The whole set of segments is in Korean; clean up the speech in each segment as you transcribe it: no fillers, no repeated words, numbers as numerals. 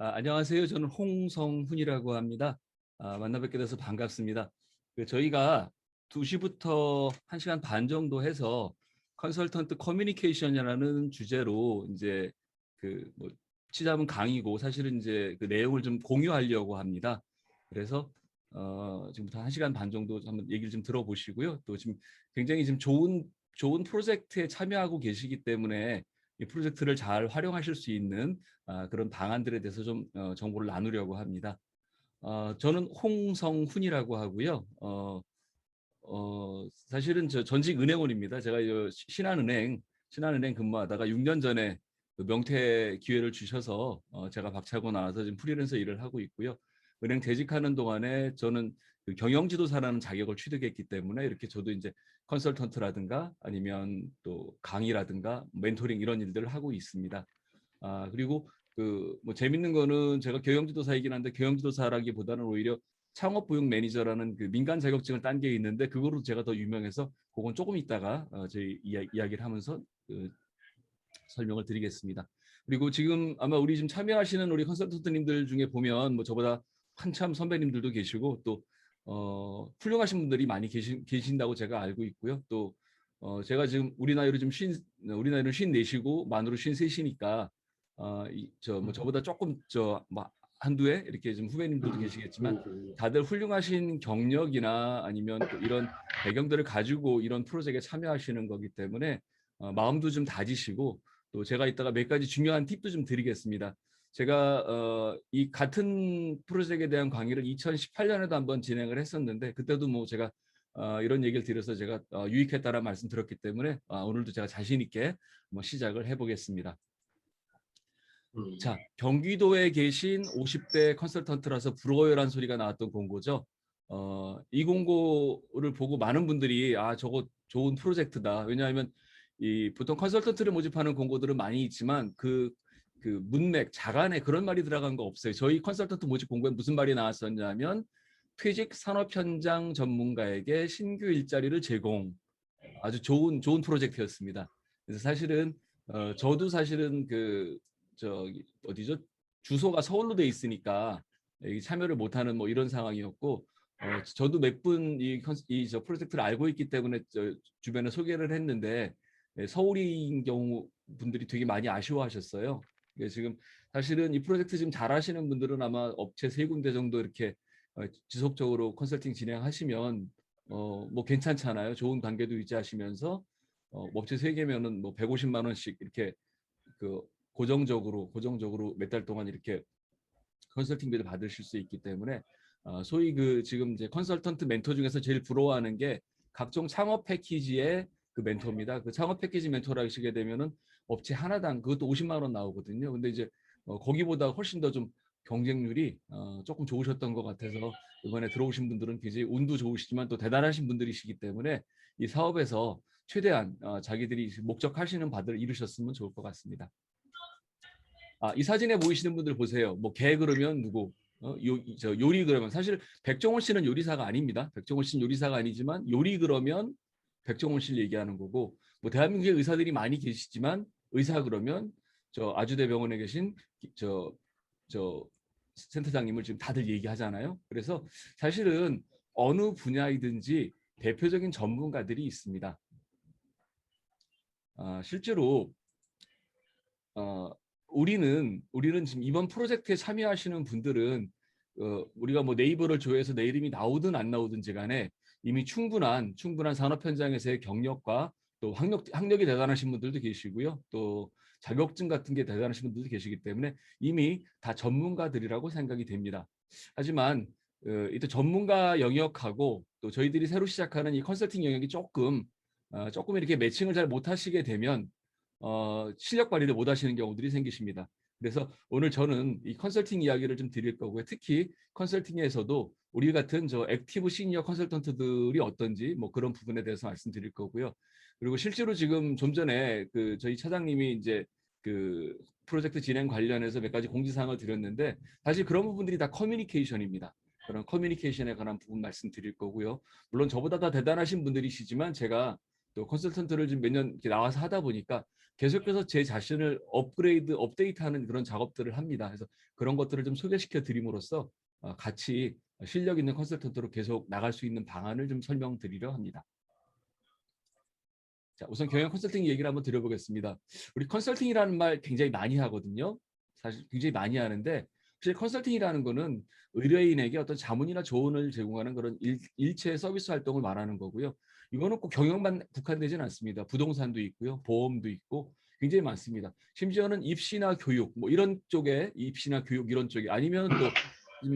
안녕하세요. 저는 홍성훈이라고 합니다. 만나 뵙게 돼서 반갑습니다. 저희가 2시부터 1시간 반 정도 해서 컨설턴트 커뮤니케이션이라는 주제로 이제 뭐 치잡은 강의고 사실은 이제 그 내용을 좀 공유하려고 합니다. 그래서 지금부터 1시간 반 정도 한번 얘기를 좀 들어보시고요. 또 지금 굉장히 지금 좋은 프로젝트에 참여하고 계시기 때문에 이 프로젝트를 잘 활용하실 수 있는 그런 방안들에 대해서 좀 정보를 나누려고 합니다. 저는 홍성훈이라고 하고요. 사실은 저 전직 은행원입니다. 제가 신한은행 근무하다가 6년 전에 그 명퇴 기회를 주셔서 제가 박차고 나와서 지금 프리랜서 일을 하고 있고요. 은행 재직하는 동안에 저는 그 경영지도사라는 자격을 취득했기 때문에 이렇게 저도 이제 컨설턴트라든가 아니면 또 강의라든가 멘토링 이런 일들을 하고 있습니다. 그리고 뭐 재밌는 거는 제가 경영지도사이긴 한데 경영지도사라기보다는 오히려 창업보육 매니저라는 그 민간 자격증을 딴 게 있는데 그거로 제가 더 유명해서 그건 조금 있다가 저희 이야기를 하면서 설명을 드리겠습니다. 그리고 지금 아마 우리 지금 참여하시는 우리 컨설턴트님들 중에 보면 뭐 저보다 한참 선배님들도 계시고 또 훌륭하신 분들이 많이 계신다고 제가 알고 있고요. 또 제가 지금 우리 나이로 우리 나이로 54시고 만으로 53시니까 뭐 저보다 조금 뭐 한두 해 이렇게 좀 후배님들도 계시겠지만 다들 훌륭하신 경력이나 아니면 또 이런 배경들을 가지고 이런 프로젝트에 참여하시는 거기 때문에 마음도 좀 다지시고 또 제가 이따가 몇 가지 중요한 팁도 좀 드리겠습니다. 제가 이 같은 프로젝트에 대한 강의를 2018년에도 한번 진행을 했었는데 그때도 뭐 제가 이런 얘기를 드려서 제가 유익했다라는 말씀 드렸기 때문에 오늘도 제가 자신 있게 한번 시작을 해보겠습니다. 자, 경기도에 계신 50대 컨설턴트라서 부러워요라는 소리가 나왔던 공고죠. 이 공고를 보고 많은 분들이 저거 좋은 프로젝트다. 왜냐하면 보통 컨설턴트를 모집하는 공고들은 많이 있지만 그 문맥, 자간에 그런 말이 들어간 거 없어요. 저희 컨설턴트 모집 공고에 무슨 말이 나왔었냐면 퇴직 산업 현장 전문가에게 신규 일자리를 제공. 아주 좋은 프로젝트였습니다. 그래서 사실은 저도 사실은 저기 어디죠? 주소가 서울로 돼 있으니까 참여를 못하는 뭐 이런 상황이었고 저도 몇 분 저 프로젝트를 알고 있기 때문에 주변에 소개를 했는데 서울인 경우 분들이 되게 많이 아쉬워하셨어요. 지금 사실은 이 프로젝트 지금 잘 하시는 분들은 아마 업체 3군데 정도 이렇게 지속적으로 컨설팅 진행하시면 뭐 괜찮잖아요. 좋은 관계도 유지하시면서 업체 3개면은 뭐 150만 원씩 이렇게 그 고정적으로 몇 달 동안 이렇게 컨설팅비를 받으실 수 있기 때문에 소위 지금 이제 컨설턴트 멘토 중에서 제일 부러워하는 게 각종 창업 패키지의 그 멘토입니다. 그 창업 패키지 멘토를 하시게 되면은 업체 하나당 그것도 50만 원 나오거든요. 근데 이제 거기보다 훨씬 더 좀 경쟁률이 조금 좋으셨던 것 같아서 이번에 들어오신 분들은 굉장히 운도 좋으시지만 또 대단하신 분들이시기 때문에 이 사업에서 최대한 자기들이 목적하시는 바들을 이루셨으면 좋을 것 같습니다. 이 사진에 보이시는 분들 보세요. 뭐 개 그러면 누구? 요리 그러면 사실 백종원 씨는 요리사가 아닙니다. 백종원 씨는 요리사가 아니지만 요리 그러면 백종원 씨를 얘기하는 거고 뭐 대한민국에 의사들이 많이 계시지만 의사 그러면 저 아주대병원에 계신 저 센터장님을 지금 다들 얘기하잖아요. 그래서 사실은 어느 분야이든지 대표적인 전문가들이 있습니다. 실제로 우리는 지금 이번 프로젝트에 참여하시는 분들은 우리가 뭐 네이버를 조회해서 내 이름이 나오든 안 나오든지 간에 이미 충분한 산업 현장에서의 경력과 또 학력이 대단하신 분들도 계시고요. 또 자격증 같은 게 대단하신 분들도 계시기 때문에 이미 다 전문가들이라고 생각이 됩니다. 하지만 이때 전문가 영역하고 또 저희들이 새로 시작하는 이 컨설팅 영역이 조금 이렇게 매칭을 잘 못하시게 되면 실력 발휘를 못 하시는 경우들이 생기십니다. 그래서 오늘 저는 이 컨설팅 이야기를 좀 드릴 거고요. 특히 컨설팅에서도 우리 같은 저 액티브 시니어 컨설턴트들이 어떤지 뭐 그런 부분에 대해서 말씀드릴 거고요. 그리고 실제로 지금 좀 전에 저희 차장님이 이제 그 프로젝트 진행 관련해서 몇 가지 공지사항을 드렸는데 사실 그런 부분들이 다 커뮤니케이션입니다. 그런 커뮤니케이션에 관한 부분 말씀드릴 거고요. 물론 저보다 더 대단하신 분들이시지만 제가 또 컨설턴트를 좀 몇 년 이렇게 나와서 하다 보니까 계속해서 제 자신을 업그레이드, 업데이트하는 그런 작업들을 합니다. 그래서 그런 것들을 좀 소개시켜 드림으로써 같이 실력 있는 컨설턴트로 계속 나갈 수 있는 방안을 좀 설명드리려 합니다. 자, 우선 경영 컨설팅 얘기를 한번 드려보겠습니다. 우리 컨설팅이라는 말 굉장히 많이 하거든요. 사실 굉장히 많이 하는데 사실 컨설팅이라는 거는 의뢰인에게 어떤 자문이나 조언을 제공하는 그런 일체 서비스 활동을 말하는 거고요. 이거는 꼭 경영만 국한되지는 않습니다. 부동산도 있고요. 보험도 있고 굉장히 많습니다. 심지어는 입시나 교육 뭐 이런 쪽에 입시나 교육 이런 쪽에 아니면 또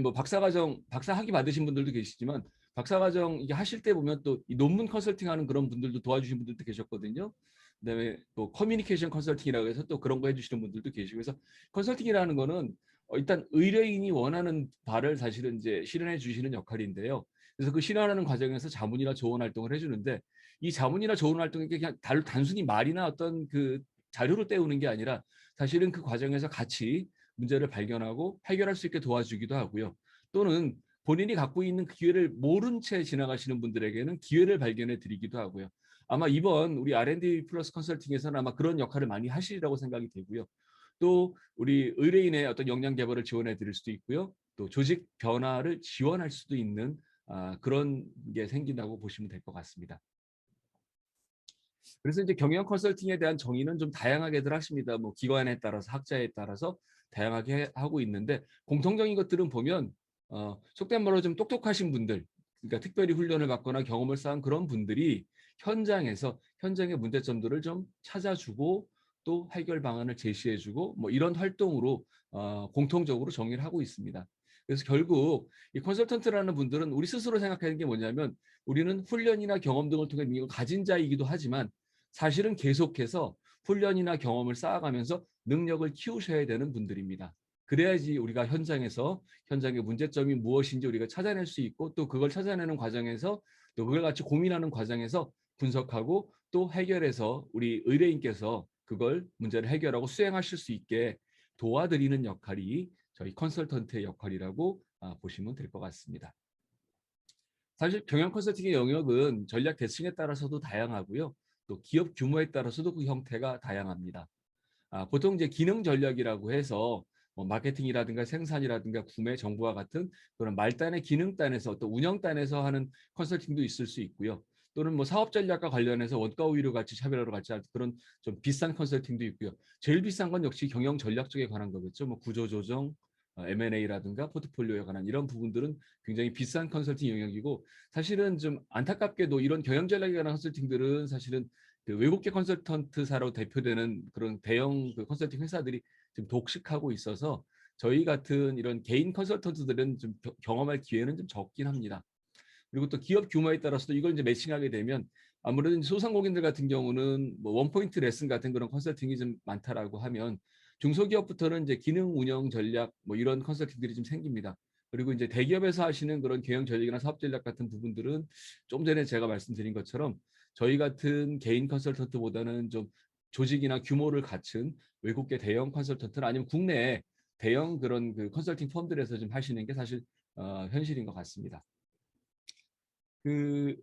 뭐 박사과정 박사 학위 받으신 분들도 계시지만 박사과정 이게 하실 때 보면 또 이 논문 컨설팅하는 그런 분들도 도와주신 분들도 계셨거든요. 그다음에 또 커뮤니케이션 컨설팅이라고 해서 또 그런 거 해주시는 분들도 계시고 그래서 컨설팅이라는 거는 일단 의뢰인이 원하는 바를 사실은 이제 실현해 주시는 역할인데요. 그래서 그 실현하는 과정에서 자문이나 조언 활동을 해주는데 이 자문이나 조언 활동이 그냥 단순히 말이나 어떤 그 자료를 떼우는 게 아니라 사실은 그 과정에서 같이 문제를 발견하고 해결할 수 있게 도와주기도 하고요. 또는 본인이 갖고 있는 그 기회를 모른 채 지나가시는 분들에게는 기회를 발견해 드리기도 하고요. 아마 이번 우리 R&D 플러스 컨설팅에서는 아마 그런 역할을 많이 하시리라고 생각이 되고요. 또 우리 의뢰인의 어떤 역량 개발을 지원해 드릴 수도 있고요. 또 조직 변화를 지원할 수도 있는 그런 게 생긴다고 보시면 될 것 같습니다. 그래서 이제 경영 컨설팅에 대한 정의는 좀 다양하게들 하십니다. 뭐 기관에 따라서 학자에 따라서 다양하게 하고 있는데 공통적인 것들은 보면 속된 말로 좀 똑똑하신 분들, 그러니까 특별히 훈련을 받거나 경험을 쌓은 그런 분들이 현장에서 현장의 문제점들을 좀 찾아주고 또 해결 방안을 제시해주고 뭐 이런 활동으로 공통적으로 정의를 하고 있습니다. 그래서 결국 이 컨설턴트라는 분들은 우리 스스로 생각하는 게 뭐냐면 우리는 훈련이나 경험 등을 통해 능력을 가진 자이기도 하지만 사실은 계속해서 훈련이나 경험을 쌓아가면서 능력을 키우셔야 되는 분들입니다. 그래야지 우리가 현장에서 현장의 문제점이 무엇인지 우리가 찾아낼 수 있고 또 그걸 찾아내는 과정에서 또 그걸 같이 고민하는 과정에서 분석하고 또 해결해서 우리 의뢰인께서 그걸 문제를 해결하고 수행하실 수 있게 도와드리는 역할이 저희 컨설턴트의 역할이라고 보시면 될 것 같습니다. 사실 경영 컨설팅의 영역은 전략 대칭에 따라서도 다양하고요. 또 기업 규모에 따라서도 그 형태가 다양합니다. 보통 이제 기능 전략이라고 해서 뭐 마케팅이라든가 생산이라든가 구매, 정보와 같은 그런 말단의 기능단에서 또 운영단에서 하는 컨설팅도 있을 수 있고요. 또는 뭐 사업 전략과 관련해서 원가 우위로 같이 차별화로 같이 하는 그런 좀 비싼 컨설팅도 있고요. 제일 비싼 건 역시 경영 전략 쪽에 관한 거겠죠. 뭐 구조 조정, M&A라든가 포트폴리오에 관한 이런 부분들은 굉장히 비싼 컨설팅 영역이고 사실은 좀 안타깝게도 이런 경영 전략에 관한 컨설팅들은 사실은 그 외국계 컨설턴트사로 대표되는 그런 대형 그 컨설팅 회사들이 지금 독식하고 있어서 저희 같은 이런 개인 컨설턴트들은 좀 경험할 기회는 좀 적긴 합니다. 그리고 또 기업 규모에 따라서도 이걸 이제 매칭하게 되면 아무래도 소상공인들 같은 경우는 뭐 원포인트 레슨 같은 그런 컨설팅이 좀 많다라고 하면 중소기업부터는 이제 기능 운영 전략 뭐 이런 컨설팅들이 좀 생깁니다. 그리고 이제 대기업에서 하시는 그런 경영 전략이나 사업 전략 같은 부분들은 좀 전에 제가 말씀드린 것처럼 저희 같은 개인 컨설턴트보다는 좀 조직이나 규모를 갖춘 외국계 대형 컨설턴트나 아니면 국내에 대형 그런 그 컨설팅 펌들에서 좀 하시는 게 사실 현실인 것 같습니다. 그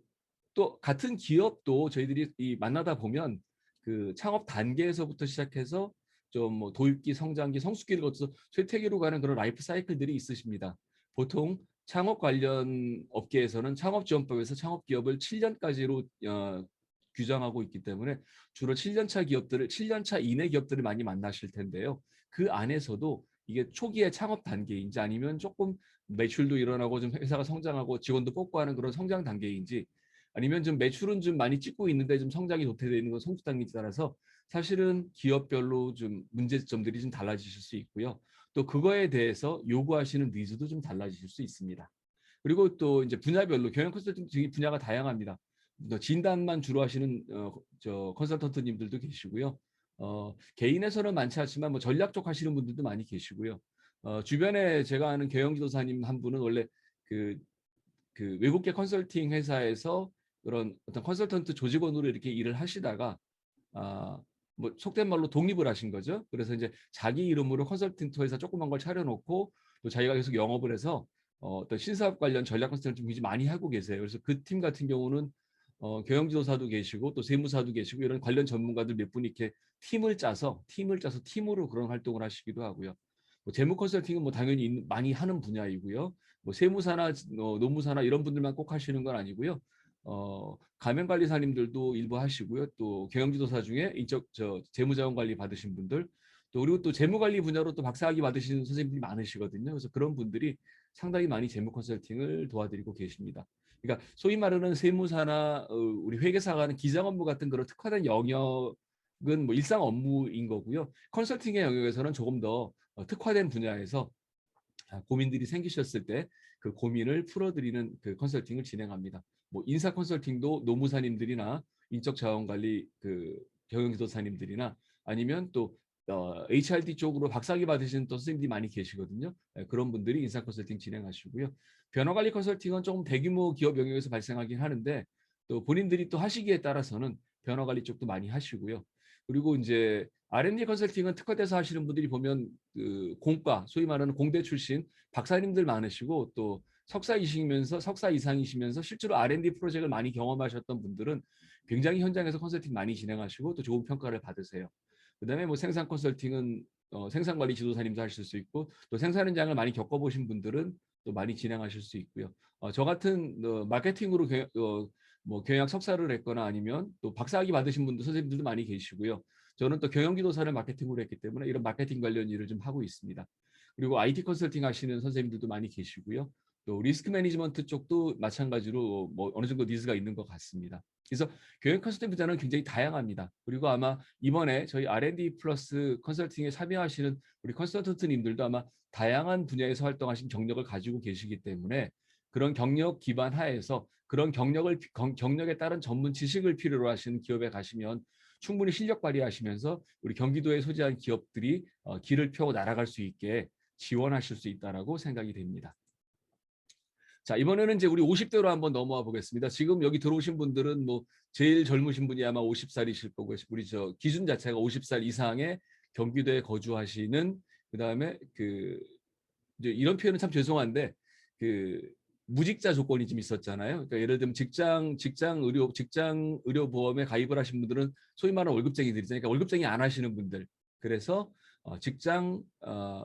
또 같은 기업도 저희들이 만나다 보면 그 창업 단계에서부터 시작해서 좀 뭐 도입기, 성장기, 성숙기를 거쳐서 쇠퇴기로 가는 그런 라이프 사이클들이 있으십니다. 보통 창업 관련 업계에서는 창업지원법에서 창업기업을 7년까지로 규정하고 있기 때문에 주로 7년차 기업들을 7년차 이내 기업들을 많이 만나실 텐데요. 그 안에서도 이게 초기의 창업 단계인지 아니면 조금 매출도 일어나고 좀 회사가 성장하고 직원도 뽑고 하는 그런 성장 단계인지 아니면 좀 매출은 좀 많이 찍고 있는데 좀 성장이 도태되어 있는 건 성숙 단계에 따라서 사실은 기업별로 좀 문제점들이 좀 달라지실 수 있고요. 또 그거에 대해서 요구하시는 니즈도 좀 달라지실 수 있습니다. 그리고 또 이제 분야별로 경영 컨설팅 분야가 다양합니다. 진단만 주로 하시는 저 컨설턴트님들도 계시고요. 개인에서는 많지 않지만 뭐 전략 쪽 하시는 분들도 많이 계시고요. 주변에 제가 아는 경영지도사님 한 분은 원래 그, 그 외국계 컨설팅 회사에서 그런 어떤 컨설턴트 조직원으로 이렇게 일을 하시다가 아, 뭐 속된 말로 독립을 하신 거죠. 그래서 이제 자기 이름으로 컨설팅트 회사 조그만 걸 차려놓고 또 자기가 계속 영업을 해서 어떤 신사업 관련 전략 컨설팅 굉장히 많이 하고 계세요. 그래서 그 팀 같은 경우는 경영지도사도 계시고 또 세무사도 계시고 이런 관련 전문가들 몇 분이 이렇게 팀을 짜서 팀으로 그런 활동을 하시기도 하고요. 뭐 재무 컨설팅은 뭐 당연히 많이 하는 분야이고요. 뭐 세무사나 노무사나 이런 분들만 꼭 하시는 건 아니고요. 가맹관리사님들도 일부 하시고요. 또 경영지도사 중에 재무자원 관리 받으신 분들, 또 그리고 또 재무관리 분야로 또 박사학위 받으시는 선생님들이 많으시거든요. 그래서 그런 분들이 상당히 많이 재무 컨설팅을 도와드리고 계십니다. 그러니까 소위 말하는 세무사나 우리 회계사가 하는 기장 업무 같은 그런 특화된 영역은 뭐 일상 업무인 거고요. 컨설팅의 영역에서는 조금 더 특화된 분야에서 고민들이 생기셨을 때 그 고민을 풀어드리는 그 컨설팅을 진행합니다. 뭐 인사 컨설팅도 노무사님들이나 인적자원관리 그 경영지도사님들이나 아니면 또 HRD 쪽으로 박사학위 받으신 또 선생님들이 많이 계시거든요. 그런 분들이 인사 컨설팅 진행하시고요. 변화관리 컨설팅은 조금 대규모 기업 영역에서 발생하긴 하는데 또 본인들이 또 하시기에 따라서는 변화관리 쪽도 많이 하시고요. 그리고 이제 R&D 컨설팅은 특화돼서 하시는 분들이 보면 그 공과 소위 말하는 공대 출신 박사님들 많으시고 또 석사 이상이시면서 실제로 R&D 프로젝트를 많이 경험하셨던 분들은 굉장히 현장에서 컨설팅 많이 진행하시고 또 좋은 평가를 받으세요. 그다음에 뭐 생산 컨설팅은 생산관리 지도사님도 하실 수 있고 또 생산 현장을 많이 겪어보신 분들은 또 많이 진행하실 수 있고요. 저 같은 마케팅으로 뭐 경영 석사를 했거나 아니면 또 박사학위 받으신 분들 선생님들도 많이 계시고요. 저는 또 경영지도사를 마케팅으로 했기 때문에 이런 마케팅 관련 일을 좀 하고 있습니다. 그리고 IT 컨설팅 하시는 선생님들도 많이 계시고요. 또 리스크 매니지먼트 쪽도 마찬가지로 뭐 어느 정도 니즈가 있는 것 같습니다. 그래서 교육 컨설팅 분야는 굉장히 다양합니다. 그리고 아마 이번에 저희 R&D 플러스 컨설팅에 참여하시는 우리 컨설턴트님들도 아마 다양한 분야에서 활동하신 경력을 가지고 계시기 때문에 그런 경력 기반 하에서 그런 경력에 따른 전문 지식을 필요로 하시는 기업에 가시면 충분히 실력 발휘하시면서 우리 경기도에 소재한 기업들이 길을 펴고 날아갈 수 있게 지원하실 수 있다라고 생각이 됩니다. 자, 이번에는 이제 우리 50대로 한번 넘어와 보겠습니다. 지금 여기 들어오신 분들은 뭐 제일 젊으신 분이 아마 50살이실 거고 우리 기준 자체가 50살 이상의 경기도에 거주하시는 그다음에 이제 이런 표현은 참 죄송한데 그 무직자 조건이 좀 있었잖아요. 그러니까 예를 들면 직장 의료 보험에 가입을 하신 분들은 소위 말하는 월급쟁이들이잖아요. 그러니까 월급쟁이 안 하시는 분들. 그래서 직장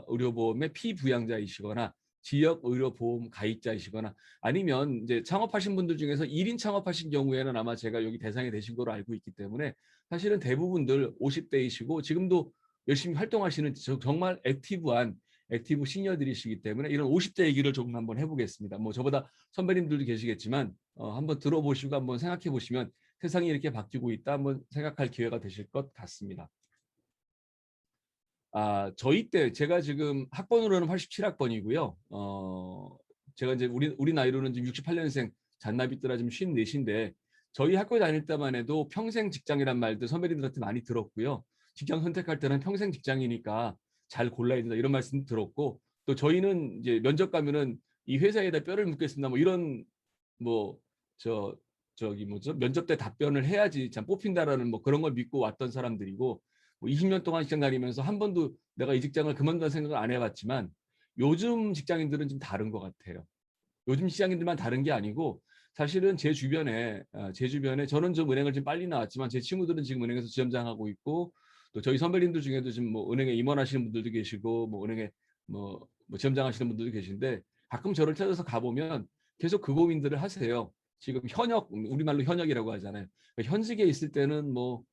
의료 보험의 피부양자이시거나 지역 의료 보험 가입자이시거나 아니면 이제 창업하신 분들 중에서 1인 창업하신 경우에는 아마 제가 여기 대상이 되신 걸로 알고 있기 때문에 사실은 대부분들 50대이시고 지금도 열심히 활동하시는 정말 액티브 시니어들이시기 때문에 이런 50대 얘기를 조금 한번 해보겠습니다. 뭐 저보다 선배님들도 계시겠지만 한번 들어보시고 한번 생각해 보시면 세상이 이렇게 바뀌고 있다 한번 생각할 기회가 되실 것 같습니다. 저희 때 제가 지금 학번으로는 87학번이고요. 제가 이제 우리 나이로는 지금 68년생 잔나비들아 지금 54인데 저희 학교 다닐 때만 해도 평생 직장이란 말도 선배님들한테 많이 들었고요. 직장 선택할 때는 평생 직장이니까 잘 골라야 된다 이런 말씀 들었고 또 저희는 이제 면접 가면은 이 회사에다 뼈를 묻겠습니다. 뭐 이런 뭐 저기 뭐죠 면접 때 답변을 해야지 참 뽑힌다라는 뭐 그런 걸 믿고 왔던 사람들이고 뭐 20년 동안 직장 다니면서 한 번도 내가 이 직장을 그만둔다는 생각을 안 해봤지만 요즘 직장인들은 좀 다른 것 같아요. 요즘 직장인들만 다른 게 아니고 사실은 제 주변에 저는 좀 은행을 좀 빨리 나왔지만 제 친구들은 지금 은행에서 지점장하고 있고 또 저희 선배님들 중에도 지금 뭐 은행에 임원하시는 분들도 계시고 뭐 은행에 뭐 지점장 하시는 분들도 계신데 가끔 저를 찾아서 가보면 계속 그 고민들을 하세요. 지금 우리말로 현역이라고 하잖아요. 그러니까 현직에 있을 때는 뭐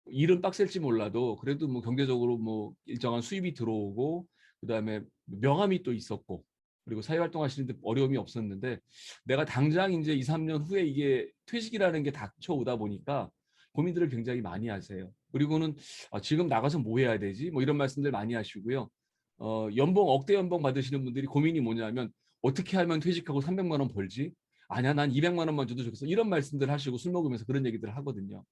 일은 빡셀지 몰라도 그래도 뭐 경제적으로 뭐 일정한 수입이 들어오고 그다음에 명함이 또 있었고 그리고 사회활동 하시는데 어려움이 없었는데 내가 당장 이제 2, 3년 후에 이게 퇴직이라는 게 닥쳐오다 보니까 고민들을 굉장히 많이 하세요. 그리고는 지금 나가서 뭐 해야 되지? 뭐 이런 말씀들 많이 하시고요. 억대 연봉 받으시는 분들이 고민이 뭐냐면 어떻게 하면 퇴직하고 300만 원 벌지? 아니야, 난 200만 원만 줘도 좋겠어. 이런 말씀들 하시고 술 먹으면서 그런 얘기들 하거든요.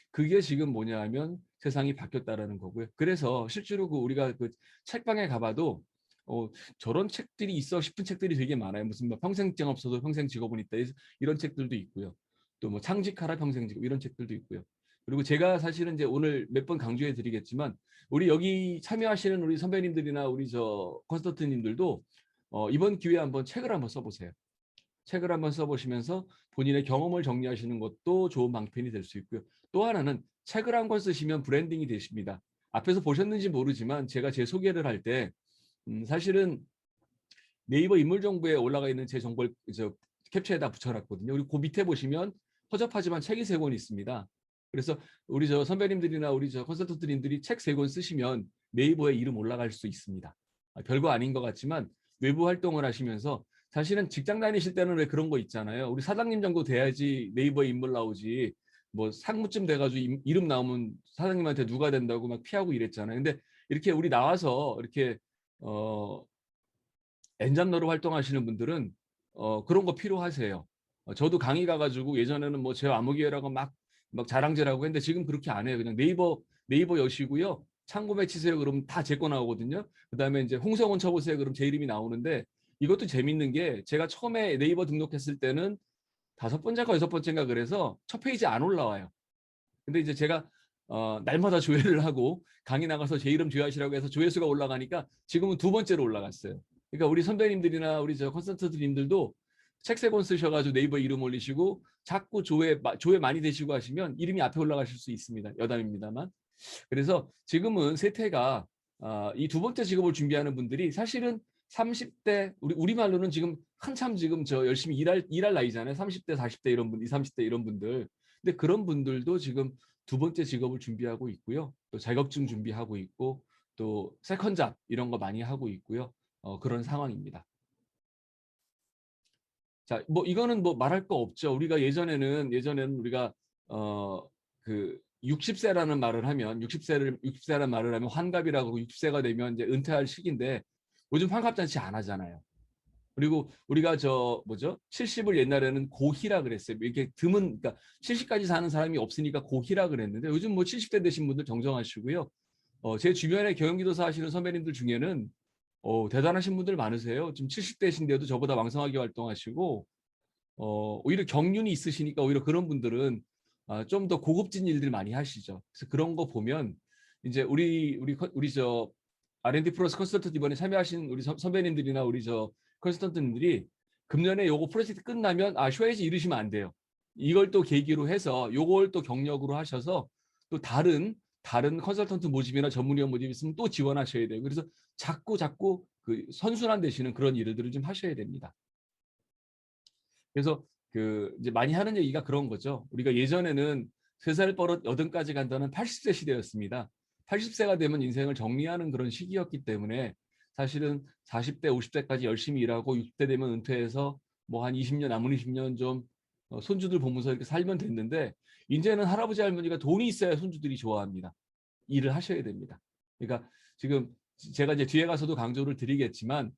그게 지금 뭐냐 하면 세상이 바뀌었다라는 거고요. 그래서 실제로 우리가 그 책방에 가봐도 저런 책들이 있어 싶은 책들이 되게 많아요. 무슨 뭐 평생 직장 없어도 평생 직업은 있다 이런 책들도 있고요. 또 뭐 창직하라 평생 직업 이런 책들도 있고요. 그리고 제가 사실은 이제 오늘 몇 번 강조해 드리겠지만 우리 여기 참여하시는 우리 선배님들이나 우리 컨설턴트님들도 이번 기회에 한번 책을 한번 써보세요. 책을 한번 써보시면서 본인의 경험을 정리하시는 것도 좋은 방편이 될 수 있고요. 또 하나는 책을 한 권 쓰시면 브랜딩이 되십니다. 앞에서 보셨는지 모르지만 제가 제 소개를 할 때 사실은 네이버 인물 정보에 올라가 있는 제 정보를 캡처에다 붙여놨거든요. 그리고 그 밑에 보시면 허접하지만 책이 3권 있습니다. 그래서 우리 선배님들이나 우리 컨설턴트님들이 책 3권 쓰시면 네이버에 이름 올라갈 수 있습니다. 별거 아닌 것 같지만 외부 활동을 하시면서 사실은 직장 다니실 때는 왜 그런 거 있잖아요. 우리 사장님 정도 돼야지 네이버에 인물 나오지. 뭐 상무쯤 돼가지고 이름 나오면 사장님한테 누가 된다고 막 피하고 이랬잖아요. 근데 이렇게 우리 나와서 이렇게 엔잡러로 활동하시는 분들은 그런 거 필요하세요. 저도 강의 가가지고 예전에는 뭐 제 암흑이라고 막 자랑질하고 했는데 지금 그렇게 안 해요. 그냥 네이버 여시고요. 창고에 치세요. 그러면 다 제 거 나오거든요. 그다음에 이제 홍성원 쳐보세요. 그럼 제 이름이 나오는데 이것도 재밌는 게 제가 처음에 네이버 등록했을 때는 5번째가 6번째인가 그래서 첫 페이지 안 올라와요. 근데 이제 제가 날마다 조회를 하고 강의 나가서 제 이름 조회하시라고 해서 조회수가 올라가니까 지금은 2번째로 올라갔어요. 그러니까 우리 선배님들이나 우리 컨설턴트님들도 책 3권 쓰셔가지고 네이버 이름 올리시고 자꾸 조회 많이 되시고 하시면 이름이 앞에 올라가실 수 있습니다. 여담입니다만. 그래서 지금은 세태가 이 2번째 직업을 준비하는 분들이 사실은 30대 우리말로는 지금 한참 지금 열심히 일할 나이잖아요. 30대, 40대 이런 분, 20, 30대 이런 분들. 근데 그런 분들도 지금 2번째 직업을 준비하고 있고요. 또 자격증 준비하고 있고 또 세컨 잡 이런 거 많이 하고 있고요. 그런 상황입니다. 자, 뭐 이거는 뭐 말할 거 없죠. 우리가 예전에는 우리가 그 60세라는 말을 하면 60세라는 말을 하면 환갑이라고 그러고 60세가 되면 이제 은퇴할 시기인데 요즘 환갑잔치 안 하잖아요. 그리고 우리가 70을 옛날에는 고희라 그랬어요. 이렇게 드문 그러니까 70까지 사는 사람이 없으니까 고희라 그랬는데 요즘 뭐 70대 되신 분들 정정하시고요. 제 주변에 경영기도사 하시는 선배님들 중에는 대단하신 분들 많으세요. 지금 70대신데도 저보다 왕성하게 활동하시고 오히려 경륜이 있으시니까 오히려 그런 분들은 좀 더 고급진 일들 많이 하시죠. 그래서 그런 거 보면 이제 우리 R&D 플러스 컨설턴트 이번에 참여하신 우리 선배님들이나 우리 컨설턴트님들이 금년에 요거 프로젝트 끝나면 쉬어야지 이러시면 안 돼요. 이걸 또 계기로 해서 요걸 또 경력으로 하셔서 또 다른 컨설턴트 모집이나 전문위원 모집 있으면 또 지원하셔야 돼요. 그래서 자꾸 그 선순환 되시는 그런 일들을 좀 하셔야 됩니다. 그래서 그 이제 많이 하는 얘기가 그런 거죠. 우리가 예전에는 3살 버릇 80까지 간다는 80세 시대였습니다. 80세가 되면 인생을 정리하는 그런 시기였기 때문에 사실은 40대, 50대까지 열심히 일하고 60대 되면 은퇴해서 뭐 한 20년, 남은 20년 좀 손주들 보면서 이렇게 살면 됐는데 이제는 할아버지, 할머니가 돈이 있어야 손주들이 좋아합니다. 일을 하셔야 됩니다. 그러니까 지금 제가 이제 뒤에 가서도 강조를 드리겠지만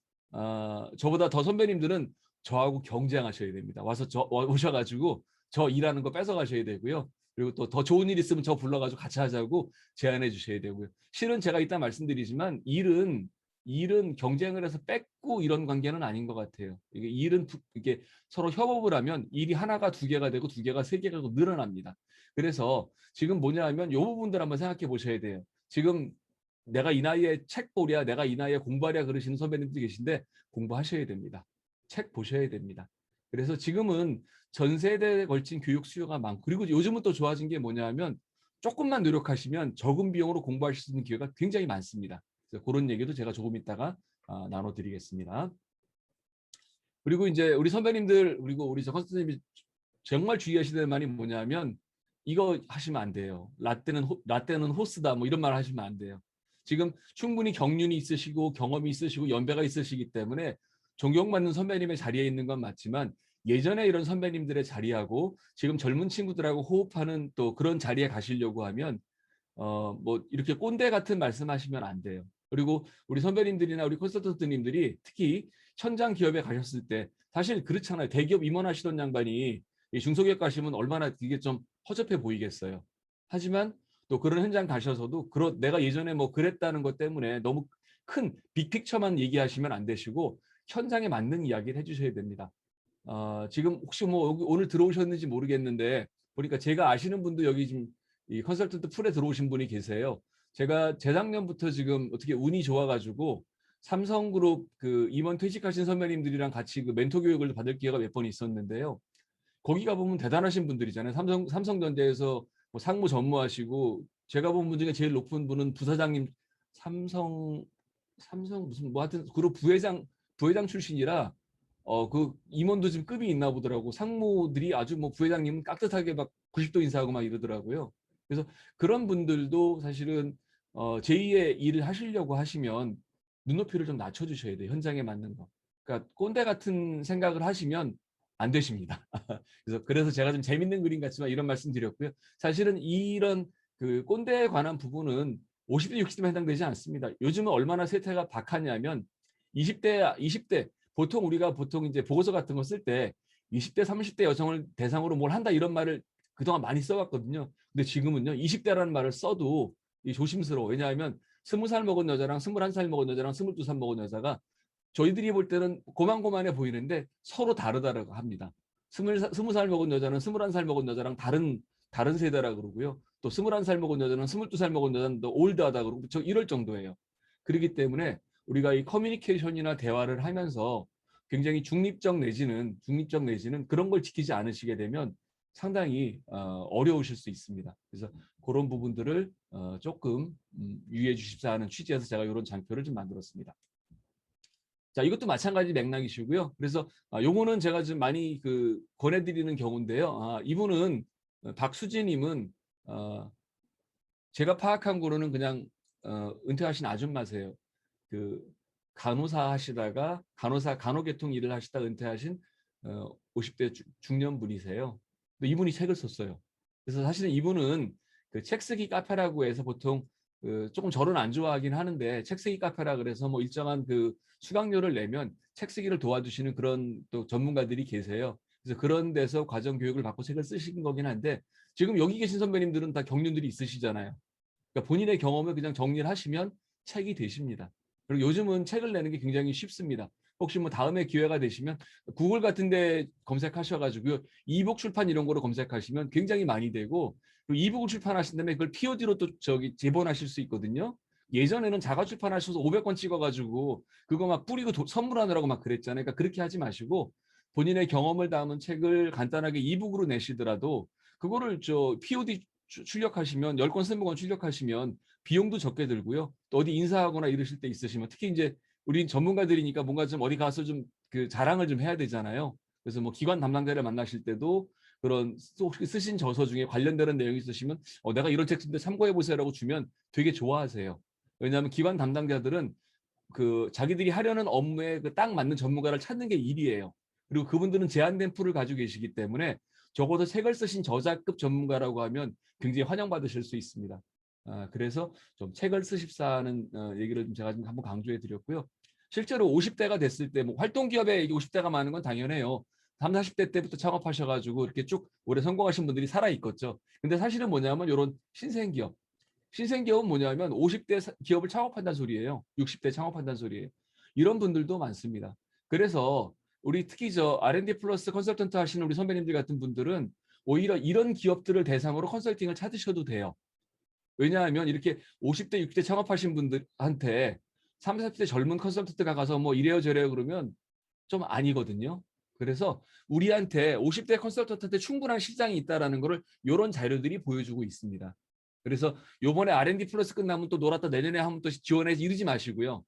저보다 더 선배님들은 저하고 경쟁하셔야 됩니다. 오셔가지고 저 일하는 거 뺏어 가셔야 되고요. 그리고 또 더 좋은 일 있으면 저 불러가지고 같이 하자고 제안해 주셔야 되고요. 실은 제가 이따 말씀드리지만 일은 경쟁을 해서 뺏고 이런 관계는 아닌 것 같아요. 이게 서로 협업을 하면 일이 하나가 2개가 되고 2개가 3개가 늘어납니다. 그래서 지금 뭐냐 하면 이 부분들 한번 생각해 보셔야 돼요. 지금 내가 이 나이에 책 보랴, 내가 이 나이에 공부하랴 그러시는 선배님들 계신데 공부하셔야 됩니다. 책 보셔야 됩니다. 그래서 지금은 전 세대에 걸친 교육 수요가 많고 그리고 요즘은 또 좋아진 게 뭐냐면 조금만 노력하시면 적은 비용으로 공부하실 수 있는 기회가 굉장히 많습니다. 그래서 그런 얘기도 제가 조금 이따가 나눠드리겠습니다. 그리고 이제 우리 선배님들 그리고 우리 컨설턴트님이 정말 주의하셔야 될 말이 뭐냐면 이거 하시면 안 돼요. 라떼는 호스다 뭐 이런 말 하시면 안 돼요. 지금 충분히 경륜이 있으시고 경험이 있으시고 연배가 있으시기 때문에 존경받는 선배님의 자리에 있는 건 맞지만 예전에 이런 선배님들의 자리하고 지금 젊은 친구들하고 호흡하는 또 그런 자리에 가시려고 하면 뭐 이렇게 꼰대 같은 말씀하시면 안 돼요. 그리고 우리 선배님들이나 우리 컨설턴트님들이 특히 현장 기업에 가셨을 때 사실 그렇잖아요. 대기업 임원하시던 양반이 중소기업 가시면 얼마나 이게 좀 허접해 보이겠어요. 하지만 또 그런 현장 가셔서도 내가 예전에 뭐 그랬다는 것 때문에 너무 큰 빅픽처만 얘기하시면 안 되시고 현장에 맞는 이야기를 해주셔야 됩니다. 지금 혹시 뭐 여기 오늘 들어오셨는지 모르겠는데 보니까 제가 아시는 분도 여기 지금 이 컨설턴트 풀에 들어오신 분이 계세요. 제가 재작년부터 지금 어떻게 운이 좋아가지고 삼성그룹 그 임원 퇴직하신 선배님들이랑 같이 그 멘토 교육을 받을 기회가 몇 번 있었는데요. 거기 가보면 대단하신 분들이잖아요. 삼성전자에서 뭐 상무 전무하시고, 제가 본 분 중에 제일 높은 분은 부사장님, 삼성 무슨 뭐 하여튼 그룹 부회장 출신이라 그 임원도 지금 급이 있나 보더라고. 상무들이 아주 뭐 부회장님은 깍듯하게 막 90도 인사하고 막 이러더라고요. 그래서 그런 분들도 사실은 제2의 일을 하시려고 하시면 눈높이를 좀 낮춰주셔야 돼요. 현장에 맞는 거. 그러니까 꼰대 같은 생각을 하시면 안 되십니다. 그래서 제가 좀 재밌는 그림 같지만 이런 말씀 드렸고요. 사실은 이런 그 꼰대에 관한 부분은 50대, 60대만 해당되지 않습니다. 요즘은 얼마나 세태가 박하냐면 20대 보통 이제 보고서 같은 거 쓸 때 20대, 30대 여성을 대상으로 뭘 한다 이런 말을 그동안 많이 써왔거든요. 근데 지금은요 20대라는 말을 써도 조심스러워. 왜냐하면 20살 먹은 여자랑 21살 먹은 여자랑 22살 먹은 여자가 저희들이 볼 때는 고만고만해 보이는데 서로 다르다고 합니다. 20살 먹은 여자는 21살 먹은 여자랑 다른 세대라 그러고요. 또 21살 먹은 여자는 22살 먹은 여자는 더 올드하다 그러고 저 이럴 정도예요. 그렇기 때문에 우리가 이 커뮤니케이션이나 대화를 하면서 굉장히 중립적 내지는 그런 걸 지키지 않으시게 되면 상당히 어려우실 수 있습니다. 그래서 그런 부분들을 조금 유의해 주십사 하는 취지에서 제가 이런 장표를 좀 만들었습니다. 자, 이것도 마찬가지 맥락이시고요. 그래서 요거는 제가 좀 많이 권해드리는 경우인데요. 이분은 박수진님은 제가 파악한 거로는 그냥 은퇴하신 아줌마세요. 그 간호사 하시다가 간호계통 일을 하시다 은퇴하신 50대 중년 분이세요. 근데 이분이 책을 썼어요. 그래서 사실은 이분은 그 책 쓰기 카페라고 해서 보통 조금 저는 안 좋아하긴 하는데 책 쓰기 카페라 그래서 뭐 일정한 그 수강료를 내면 책 쓰기를 도와주시는 그런 또 전문가들이 계세요. 그래서 그런 데서 과정 교육을 받고 책을 쓰신 거긴 한데 지금 여기 계신 선배님들은 다 경륜들이 있으시잖아요. 그러니까 본인의 경험을 그냥 정리를 하시면 책이 되십니다. 그리고 요즘은 책을 내는 게 굉장히 쉽습니다. 혹시 뭐 다음에 기회가 되시면 구글 같은 데 검색하셔가지고 이북 출판 이런 거로 검색하시면 굉장히 많이 되고 그리고 이북을 출판하신 다음에 그걸 POD로 또 재본하실 수 있거든요. 예전에는 자가 출판하셔서 500권 찍어가지고 그거 막 뿌리고 선물하느라고 막 그랬잖아요. 그러니까 그렇게 하지 마시고 본인의 경험을 담은 책을 간단하게 이북으로 내시더라도 그거를 POD 출력하시면 10권, 20권 출력하시면 비용도 적게 들고요. 또 어디 인사하거나 이러실 때 있으시면 특히 이제 우린 전문가들이니까 뭔가 좀 어디 가서 좀 그 자랑을 좀 해야 되잖아요. 그래서 뭐 기관 담당자를 만나실 때도 그런 혹시 쓰신 저서 중에 관련되는 내용이 있으시면 내가 이런 책 쓴데 참고해 보세요라고 주면 되게 좋아하세요. 왜냐하면 기관 담당자들은 그 자기들이 하려는 업무에 그 딱 맞는 전문가를 찾는 게 일이에요. 그리고 그분들은 제한된 풀을 가지고 계시기 때문에 적어도 책을 쓰신 저자급 전문가라고 하면 굉장히 환영받으실 수 있습니다. 그래서 좀 책을 쓰십사는 얘기를 제가 좀 한번 강조해 드렸고요. 실제로 50대가 됐을 때 뭐 활동기업에 50대가 많은 건 당연해요. 30, 40대 때부터 창업하셔가지고 이렇게 쭉 오래 성공하신 분들이 살아있겠죠. 근데 사실은 뭐냐면 이런 신생기업은 뭐냐면 50대 기업을 창업한다는 소리예요. 60대 창업한다는 소리예요. 이런 분들도 많습니다. 그래서 우리 특히 R&D 플러스 컨설턴트 하시는 우리 선배님들 같은 분들은 오히려 이런 기업들을 대상으로 컨설팅을 찾으셔도 돼요. 왜냐하면 이렇게 50대, 60대 창업하신 분들한테 30, 40대 젊은 컨설턴트가 가서 뭐 이래요 저래요 그러면 좀 아니거든요. 그래서 우리한테 50대 컨설턴트한테 충분한 시장이 있다는 것을 이런 자료들이 보여주고 있습니다. 그래서 요번에 R&D 플러스 끝나면 또 놀았다 내년에 한번 또 지원해 이러지 마시고요.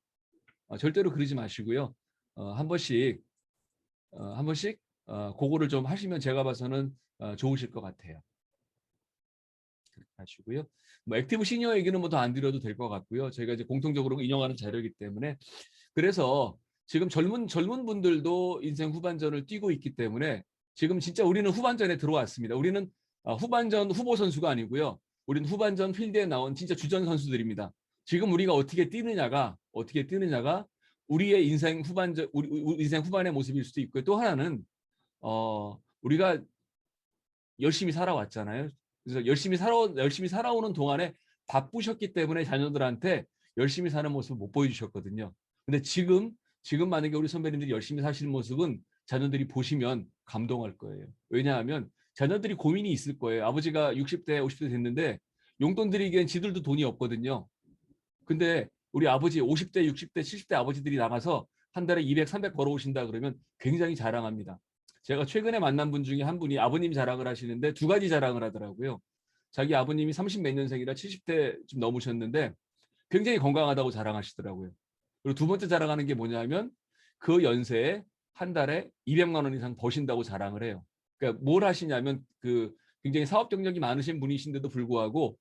절대로 그러지 마시고요. 한 번씩 그거를 좀 하시면 제가 봐서는 좋으실 것 같아요. 그렇게 하시고요. 뭐 액티브 시니어 얘기는 뭐 더 안 드려도 될 것 같고요. 저희가 이제 공통적으로 인용하는 자료이기 때문에 그래서 지금 젊은 분들도 인생 후반전을 뛰고 있기 때문에 지금 진짜 우리는 후반전에 들어왔습니다. 우리는 후반전 후보 선수가 아니고요. 우리는 후반전 필드에 나온 진짜 주전 선수들입니다. 지금 우리가 어떻게 뛰느냐가 우리의 인생 후반전 우리 인생 후반의 모습일 수도 있고요. 또 하나는 우리가 열심히 살아왔잖아요. 그래서 열심히 살아오는 동안에 바쁘셨기 때문에 자녀들한테 열심히 사는 모습을 못 보여주셨거든요. 근데 지금 만약에 우리 선배님들이 열심히 사시는 모습은 자녀들이 보시면 감동할 거예요. 왜냐하면 자녀들이 고민이 있을 거예요. 아버지가 60대, 50대 됐는데 용돈 드리기엔 지들도 돈이 없거든요. 근데 우리 아버지 50대, 60대, 70대 아버지들이 나가서 한 달에 200, 300 벌어오신다 그러면 굉장히 자랑합니다. 제가 최근에 만난 분 중에 한 분이 아버님 자랑을 하시는데 두 가지 자랑을 하더라고요. 자기 아버님이 30 몇 년생이라 70대 좀 넘으셨는데 굉장히 건강하다고 자랑하시더라고요. 그리고 두 번째 자랑하는 게 뭐냐면 그 연세에 한 달에 200만 원 이상 버신다고 자랑을 해요. 그러니까 뭘 하시냐면 그 굉장히 사업 경력이 많으신 분이신데도 불구하고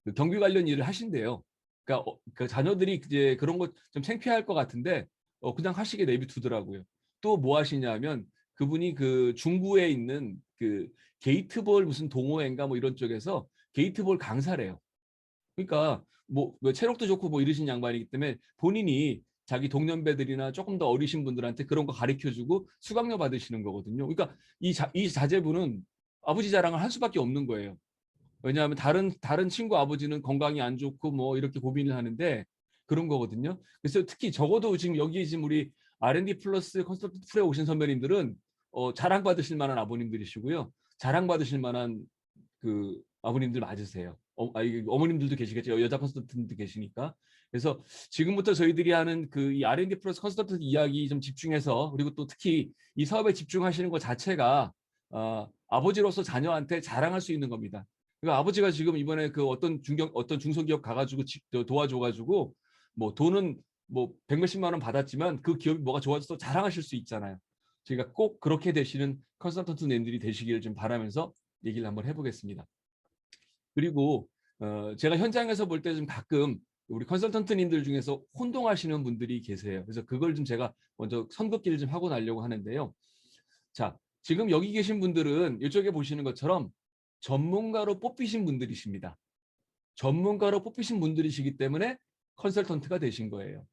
그 경비 관련 일을 하신대요. 그러니까 그 자녀들이 이제 그런 거 좀 창피할 것 같은데 그냥 하시게 내비두더라고요. 또 뭐 하시냐면 그분이 그 중구에 있는 그 게이트볼 무슨 동호회인가 뭐 이런 쪽에서 게이트볼 강사래요. 그러니까 뭐 체력도 좋고 뭐 이러신 양반이기 때문에 본인이 자기 동년배들이나 조금 더 어리신 분들한테 그런 거 가르쳐주고 수강료 받으시는 거거든요. 그러니까 이 자제분은 아버지 자랑을 할 수밖에 없는 거예요. 왜냐하면 다른 친구 아버지는 건강이 안 좋고 뭐 이렇게 고민을 하는데 그런 거거든요. 그래서 특히 적어도 지금 여기 지금 우리 R&D 플러스 컨설턴트 풀에 오신 선배님들은 자랑받으실 만한 아버님들이시고요. 자랑받으실 만한 그 아버님들 맞으세요. 어머님들도 계시겠죠. 여자 컨설턴트도 계시니까. 그래서 지금부터 저희들이 하는 그 이 R&D 플러스 컨설턴트 이야기 좀 집중해서 그리고 또 특히 이 사업에 집중하시는 것 자체가 아버지로서 자녀한테 자랑할 수 있는 겁니다. 그러니까 아버지가 지금 이번에 그 어떤 중소기업 가가지고 도와줘가지고 뭐 돈은 뭐 백몇십만 원 받았지만 그 기업이 뭐가 좋아져서 자랑하실 수 있잖아요. 저희가 꼭 그렇게 되시는 컨설턴트님들이 되시기를 좀 바라면서 얘기를 한번 해보겠습니다. 그리고 제가 현장에서 볼 때 좀 가끔 우리 컨설턴트님들 중에서 혼동하시는 분들이 계세요. 그래서 그걸 좀 제가 먼저 선긋기를 좀 하고 나려고 하는데요. 자, 지금 여기 계신 분들은 이쪽에 보시는 것처럼 전문가로 뽑히신 분들이십니다. 전문가로 뽑히신 분들이시기 때문에 컨설턴트가 되신 거예요.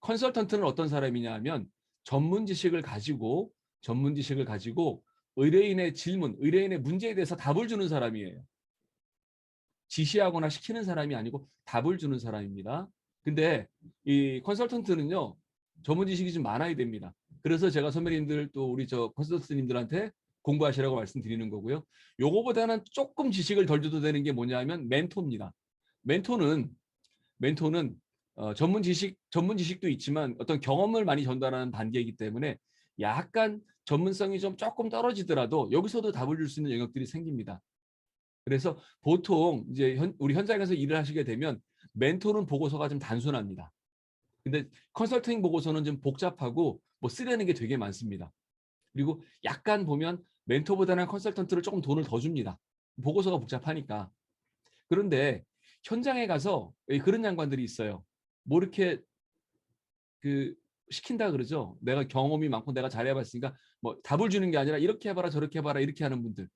컨설턴트는 어떤 사람이냐 하면 전문 지식을 가지고 의뢰인의 질문, 의뢰인의 문제에 대해서 답을 주는 사람이에요. 지시하거나 시키는 사람이 아니고 답을 주는 사람입니다. 근데 이 컨설턴트는요, 전문 지식이 좀 많아야 됩니다. 그래서 제가 선배님들 또 우리 저 컨설턴트님들한테 공부하시라고 말씀드리는 거고요. 요거보다는 조금 지식을 덜 줘도 되는 게 뭐냐면 멘토입니다. 멘토는 멘토는 전문 지식도 있지만 어떤 경험을 많이 전달하는 단계이기 때문에 약간 전문성이 좀 조금 떨어지더라도 여기서도 답을 줄 수 있는 영역들이 생깁니다. 그래서 보통 이제 우리 현장에서 일을 하시게 되면 멘토는 보고서가 좀 단순합니다. 근데 컨설팅 보고서는 좀 복잡하고 뭐 쓰려는 게 되게 많습니다. 그리고 약간 보면 멘토보다는 컨설턴트를 조금 돈을 더 줍니다. 보고서가 복잡하니까. 그런데 현장에 가서 그런 양반들이 있어요. 뭐 이렇게 그 시킨다 그러죠. 내가 경험이 많고 내가 잘해봤으니까 뭐 답을 주는 게 아니라 이렇게 해봐라 저렇게 해봐라 이렇게 하는 분들.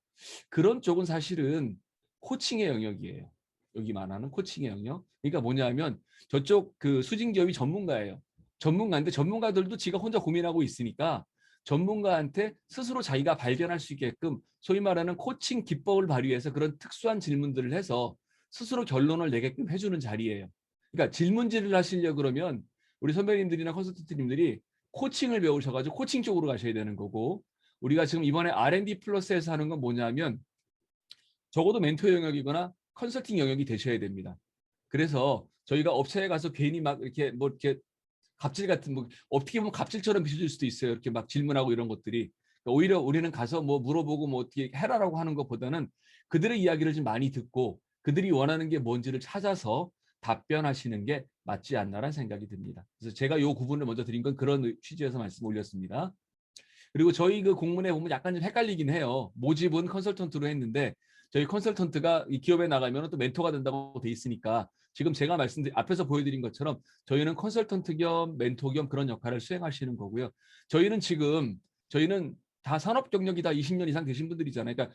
그런 쪽은 사실은 코칭의 영역이에요. 여기 말하는 코칭의 영역. 그러니까 뭐냐면 저쪽 그 수진 기업이 전문가예요. 전문가인데 전문가들도 지가 혼자 고민하고 있으니까 전문가한테 스스로 자기가 발견할 수 있게끔 소위 말하는 코칭 기법을 발휘해서 그런 특수한 질문들을 해서 스스로 결론을 내게끔 해주는 자리예요. 그러니까 질문질을 하시려 그러면 우리 선배님들이나 컨설턴트님들이 코칭을 배우셔가지고 코칭 쪽으로 가셔야 되는 거고 우리가 지금 이번에 R&D 플러스에서 하는 건 뭐냐면 적어도 멘토 영역이거나 컨설팅 영역이 되셔야 됩니다. 그래서 저희가 업체에 가서 괜히 막 이렇게 뭐 이렇게 갑질 같은 뭐 어떻게 보면 갑질처럼 비춰질 수도 있어요. 이렇게 막 질문하고 이런 것들이 그러니까 오히려 우리는 가서 뭐 물어보고 뭐 어떻게 해라라고 하는 것보다는 그들의 이야기를 좀 많이 듣고 그들이 원하는 게 뭔지를 찾아서 답변하시는 게 맞지 않나라는 생각이 듭니다. 그래서 제가 이 구분을 먼저 드린 건 그런 취지에서 말씀 올렸습니다. 그리고 저희 그 공문에 보면 약간 좀 헷갈리긴 해요. 모집은 컨설턴트로 했는데 저희 컨설턴트가 이 기업에 나가면 또 멘토가 된다고 돼 있으니까 지금 제가 말씀드린 앞에서 보여드린 것처럼 저희는 컨설턴트 겸 멘토 겸 그런 역할을 수행하시는 거고요. 저희는 다 산업 경력이 다 20년 이상 되신 분들이잖아요. 그러니까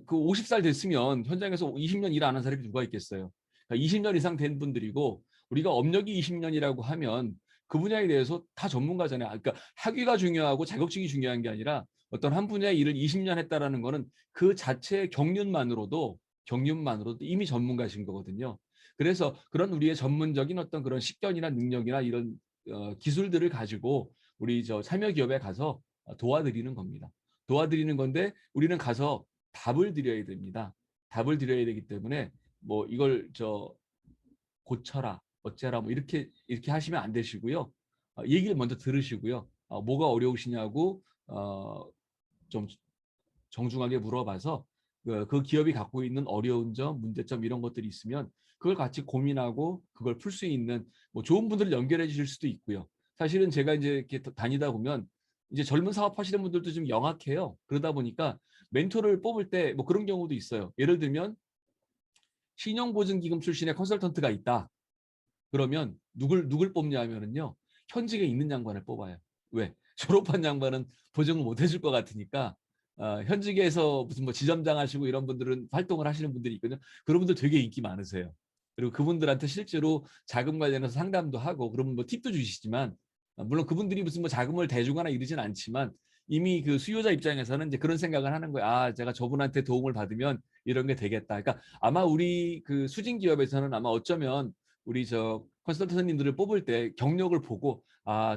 그 50살 됐으면 현장에서 20년 일 안 한 사람이 누가 있겠어요. 그러니까 20년 이상 된 분들이고 우리가 업력이 20년이라고 하면 그 분야에 대해서 다 전문가잖아요. 그러니까 학위가 중요하고 자격증이 중요한 게 아니라 어떤 한 분야의 일을 20년 했다라는 거는 그 자체의 경륜만으로도 이미 전문가신 거거든요. 그래서 그런 우리의 전문적인 어떤 그런 식견이나 능력이나 이런 기술들을 가지고 우리 저 참여 기업에 가서 도와드리는 겁니다. 도와드리는 건데 우리는 가서 답을 드려야 됩니다. 답을 드려야 되기 때문에 뭐 이걸 저 고쳐라 어째라 뭐 이렇게 하시면 안 되시고요. 얘기를 먼저 들으시고요. 뭐가 어려우시냐고 좀 정중하게 물어봐서 그 기업이 갖고 있는 어려운 점, 문제점 이런 것들이 있으면 그걸 같이 고민하고 그걸 풀 수 있는 뭐 좋은 분들을 연결해 주실 수도 있고요. 사실은 제가 이제 이렇게 다니다 보면 이제 젊은 사업하시는 분들도 좀 영악해요. 그러다 보니까 멘토를 뽑을 때 뭐 그런 경우도 있어요. 예를 들면 신용보증기금 출신의 컨설턴트가 있다. 그러면 누굴 뽑냐 하면은요. 현직에 있는 양반을 뽑아요. 왜? 졸업한 양반은 보증을 못 해줄 것 같으니까 현직에서 무슨 뭐 지점장 하시고 이런 분들은 활동을 하시는 분들이 있거든요. 그런 분들 되게 인기 많으세요. 그리고 그분들한테 실제로 자금 관련해서 상담도 하고 그러면 뭐 팁도 주시지만 물론 그분들이 무슨 뭐 자금을 대주거나 이러진 않지만 이미 그 수요자 입장에서는 이제 그런 생각을 하는 거예요. 제가 저분한테 도움을 받으면 이런 게 되겠다. 그러니까 아마 우리 그 수진 기업에서는 아마 어쩌면 우리 저 컨설턴트님들을 뽑을 때 경력을 보고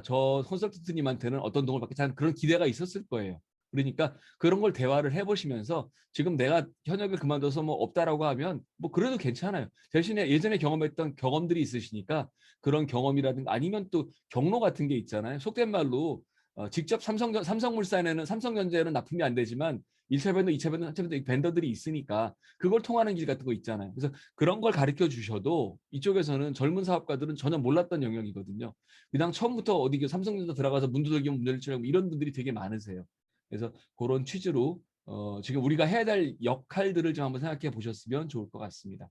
저 컨설턴트님한테는 어떤 도움을 받겠다 하는 그런 기대가 있었을 거예요. 그러니까 그런 걸 대화를 해보시면서 지금 내가 현역을 그만둬서 뭐 없다라고 하면 뭐 그래도 괜찮아요. 대신에 예전에 경험했던 경험들이 있으시니까 그런 경험이라든가 아니면 또 경로 같은 게 있잖아요. 속된 말로 직접 삼성물산에는 삼성전자에는 납품이 안 되지만 1차 밴더, 2차 밴더, 3차 밴더 밴더들이 있으니까 그걸 통하는 길 같은 거 있잖아요. 그래서 그런 걸 가르쳐 주셔도 이쪽에서는 젊은 사업가들은 전혀 몰랐던 영역이거든요. 그냥 처음부터 어디 그 삼성전자 들어가서 문 두들기면 문 열줄 알고 이런 분들이 되게 많으세요. 그래서 그런 취지로 지금 우리가 해야 될 역할들을 좀 한번 생각해 보셨으면 좋을 것 같습니다.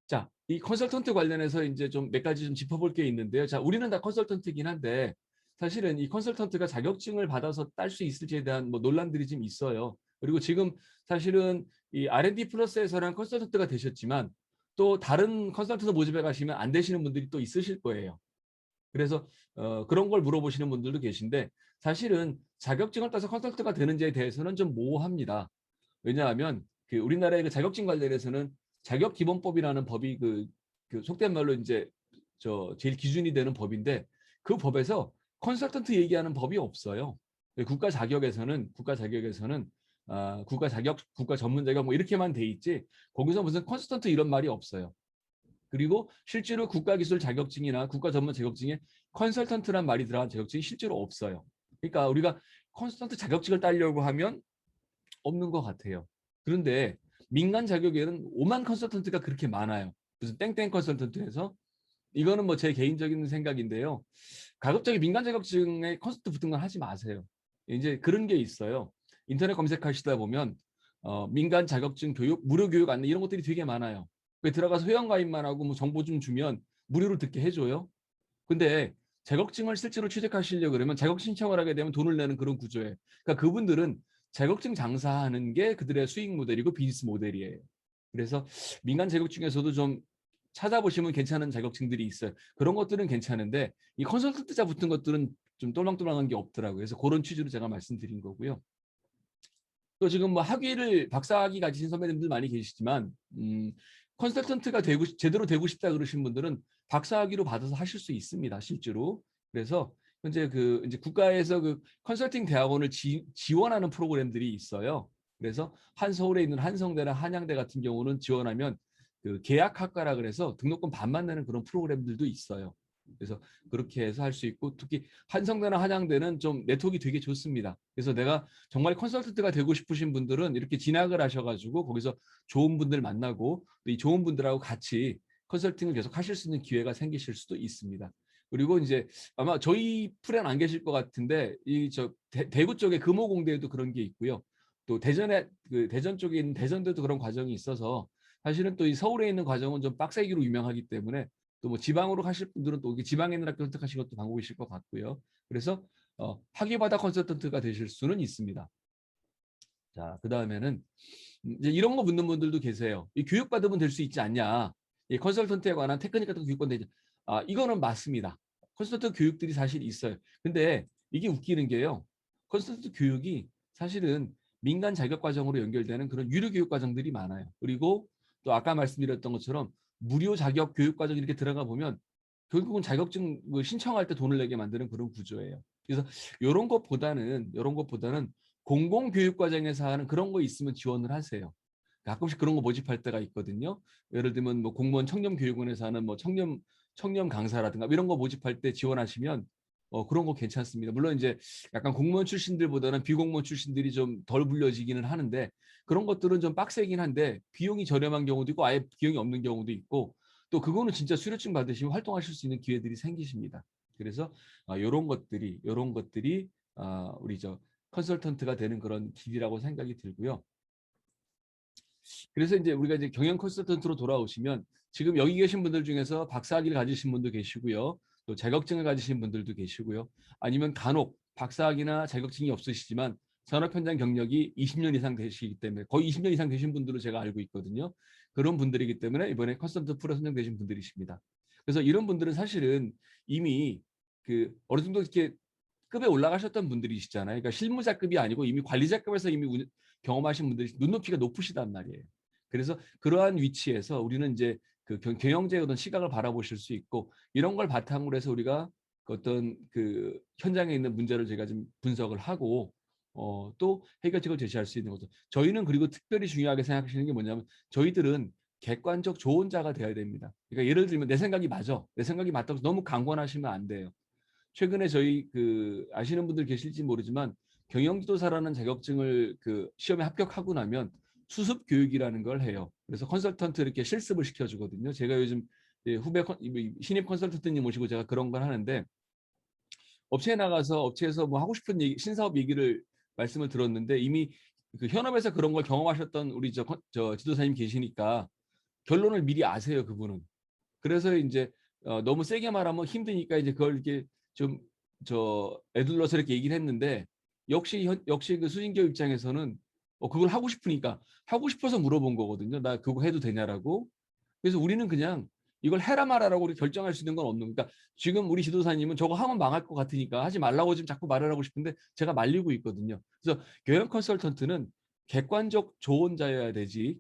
자, 이 컨설턴트 관련해서 이제 좀 몇 가지 좀 짚어볼 게 있는데요. 자, 우리는 다 컨설턴트긴 한데 사실은 이 컨설턴트가 자격증을 받아서 딸 수 있을지에 대한 뭐 논란들이 좀 있어요. 그리고 지금 사실은 이 R&D 플러스에서는 컨설턴트가 되셨지만 또 다른 컨설턴트 모집에 가시면 안 되시는 분들이 또 있으실 거예요. 그래서 그런 걸 물어보시는 분들도 계신데 사실은 자격증을 따서 컨설턴트가 되는지에 대해서는 좀 모호합니다. 왜냐하면 그 우리나라의 그 자격증 관련해서는 자격기본법이라는 법이 그 속된 말로 이제 제일 기준이 되는 법인데 그 법에서 컨설턴트 얘기하는 법이 없어요. 국가 자격에서는 국가 자격, 국가 전문 자격 뭐 이렇게만 돼 있지 거기서 무슨 컨설턴트 이런 말이 없어요. 그리고 실제로 국가기술 자격증이나 국가 전문 자격증에 컨설턴트란 말이 들어간 자격증이 실제로 없어요. 그러니까 우리가 컨설턴트 자격증을 따려고 하면 없는 것 같아요. 그런데 민간 자격에는 오만 컨설턴트가 그렇게 많아요. 무슨 땡땡 컨설턴트에서 이거는 뭐 제 개인적인 생각인데요. 가급적이 민간 자격증에 컨설턴트 붙은 건 하지 마세요. 이제 그런 게 있어요. 인터넷 검색하시다 보면 민간 자격증 교육, 무료 교육 안내 이런 것들이 되게 많아요. 들어가서 회원 가입만 하고 뭐 정보 좀 주면 무료로 듣게 해줘요. 근데 자격증을 실제로 취득하시려고 그러면 자격증 신청을 하게 되면 돈을 내는 그런 구조예요. 그러니까 그분들은 자격증 장사하는 게 그들의 수익 모델이고 비즈니스 모델이에요. 그래서 민간 자격증에서도 좀 찾아보시면 괜찮은 자격증들이 있어요. 그런 것들은 괜찮은데 이 컨설턴트자 붙은 것들은 좀 똘망똘망한 게 없더라고요. 그래서 그런 취지로 제가 말씀드린 거고요. 또 지금 뭐 학위를 박사학위 가지신 선배님들 많이 계시지만 컨설턴트가 제대로 되고 싶다 그러신 분들은 박사학위로 받아서 하실 수 있습니다. 실제로. 그래서 현재 이제 국가에서 그 컨설팅 대학원을 지원하는 프로그램들이 있어요. 그래서 서울에 있는 한성대나 한양대 같은 경우는 지원하면 그 계약학과라 그래서 등록금 반만 내는 그런 프로그램들도 있어요. 그래서 그렇게 해서 할 수 있고 특히 한성대나 한양대는 좀 네트워크가 되게 좋습니다. 그래서 내가 정말 컨설턴트가 되고 싶으신 분들은 이렇게 진학을 하셔가지고 거기서 좋은 분들 만나고 이 좋은 분들하고 같이 컨설팅을 계속 하실 수 있는 기회가 생기실 수도 있습니다. 그리고 이제 아마 저희 프레는 안 계실 것 같은데 이 대구 쪽에 금호공대에도 그런 게 있고요. 또 대전 쪽에 있는 대전대도 그런 과정이 있어서 사실은 또 이 서울에 있는 과정은 좀 빡세기로 유명하기 때문에 또 뭐 지방으로 가실 분들은 또 지방에 있는 학교 선택하신 것도 방법이실 것 같고요. 그래서 학위바다 컨설턴트가 되실 수는 있습니다. 자, 그 다음에는 이제 이런 거 묻는 분들도 계세요. 이 교육받으면 될 수 있지 않냐? 이 컨설턴트에 관한 테크닉 같은 교육권 되지? 이거는 맞습니다. 컨설턴트 교육들이 사실 있어요. 근데 이게 웃기는 게요. 컨설턴트 교육이 사실은 민간 자격 과정으로 연결되는 그런 유료 교육 과정들이 많아요. 그리고 또 아까 말씀드렸던 것처럼 무료 자격 교육 과정 이렇게 들어가 보면 결국은 자격증 신청할 때 돈을 내게 만드는 그런 구조예요. 그래서 이런 것보다는 공공교육 과정에서 하는 그런 거 있으면 지원을 하세요. 가끔씩 그런 거 모집할 때가 있거든요. 예를 들면 뭐 공무원 청렴교육원에서 하는 뭐 청렴 강사라든가 이런 거 모집할 때 지원하시면 그런 거 괜찮습니다. 물론 이제 약간 공무원 출신들보다는 비공무원 출신들이 좀 덜 불려지기는 하는데 그런 것들은 좀 빡세긴 한데 비용이 저렴한 경우도 있고 아예 비용이 없는 경우도 있고 또 그거는 진짜 수료증 받으시면 활동하실 수 있는 기회들이 생기십니다. 그래서 요런 것들이 우리 저 컨설턴트가 되는 그런 길이라고 생각이 들고요. 그래서 이제 우리가 이제 경영 컨설턴트로 돌아오시면 지금 여기 계신 분들 중에서 박사학위를 가지신 분도 계시고요. 또 자격증을 가지신 분들도 계시고요. 아니면 간혹 박사학위나 자격증이 없으시지만 산업 현장 경력이 20년 이상 되시기 때문에 거의 20년 이상 되신 분들로 제가 알고 있거든요. 그런 분들이기 때문에 이번에 컨설턴트 프로 선정되신 분들이십니다. 그래서 이런 분들은 사실은 이미 그 어느 정도 이렇게 급에 올라가셨던 분들이시잖아요. 그러니까 실무자급이 아니고 이미 관리자급에서 이미 경험하신 분들이 눈높이가 높으시단 말이에요. 그래서 그러한 위치에서 우리는 이제 그 경영자의 어떤 시각을 바라보실 수 있고 이런 걸 바탕으로 해서 우리가 어떤 그 현장에 있는 문제를 제가 좀 분석을 하고 또 해결책을 제시할 수 있는 거죠. 저희는 그리고 특별히 중요하게 생각하시는 게 뭐냐면 저희들은 객관적 조언자가 돼야 됩니다. 그러니까 예를 들면 내 생각이 맞아. 내 생각이 맞다고 너무 강권하시면 안 돼요. 최근에 저희 그 아시는 분들 계실지 모르지만 경영지도사라는 자격증을 그 시험에 합격하고 나면 수습 교육이라는 걸 해요. 그래서 컨설턴트 이렇게 실습을 시켜주거든요. 제가 요즘 신입 컨설턴트님 모시고 제가 그런 걸 하는데 업체에 나가서 업체에서 뭐 하고 싶은 얘기, 신사업 얘기를 말씀을 들었는데 이미 그 현업에서 그런 걸 경험하셨던 우리 저 지도사님 계시니까 결론을 미리 아세요, 그분은. 그래서 이제 너무 세게 말하면 힘드니까 이제 그걸 이렇게 좀 애둘러서 이렇게 얘기를 했는데 역시 그 수진교 입장에서는 그걸 하고 싶으니까 하고 싶어서 물어본 거거든요. 나 그거 해도 되냐라고. 그래서 우리는 그냥 이걸 해라 말아라고 우리 결정할 수 있는 건 없는. 그러니까 지금 우리 지도사님은 저거 하면 망할 것 같으니까 하지 말라고 지금 자꾸 말을 하고 싶은데 제가 말리고 있거든요. 그래서 경영 컨설턴트는 객관적 조언자여야 되지.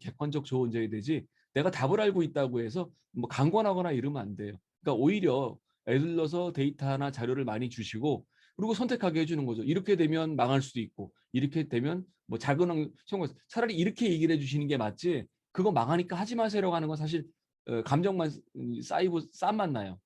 내가 답을 알고 있다고 해서 뭐 강권하거나 이러면 안 돼요. 그러니까 오히려 애들러서 데이터나 자료를 많이 주시고 그리고 선택하게 해주는 거죠. 이렇게 되면 망할 수도 있고 이렇게 되면 뭐 작은 성공 차라리 이렇게 얘기를 해주시는 게 맞지. 그거 망하니까 하지 마세요라고 하는 건 사실 감정만 쌓이고 쌈만 나요.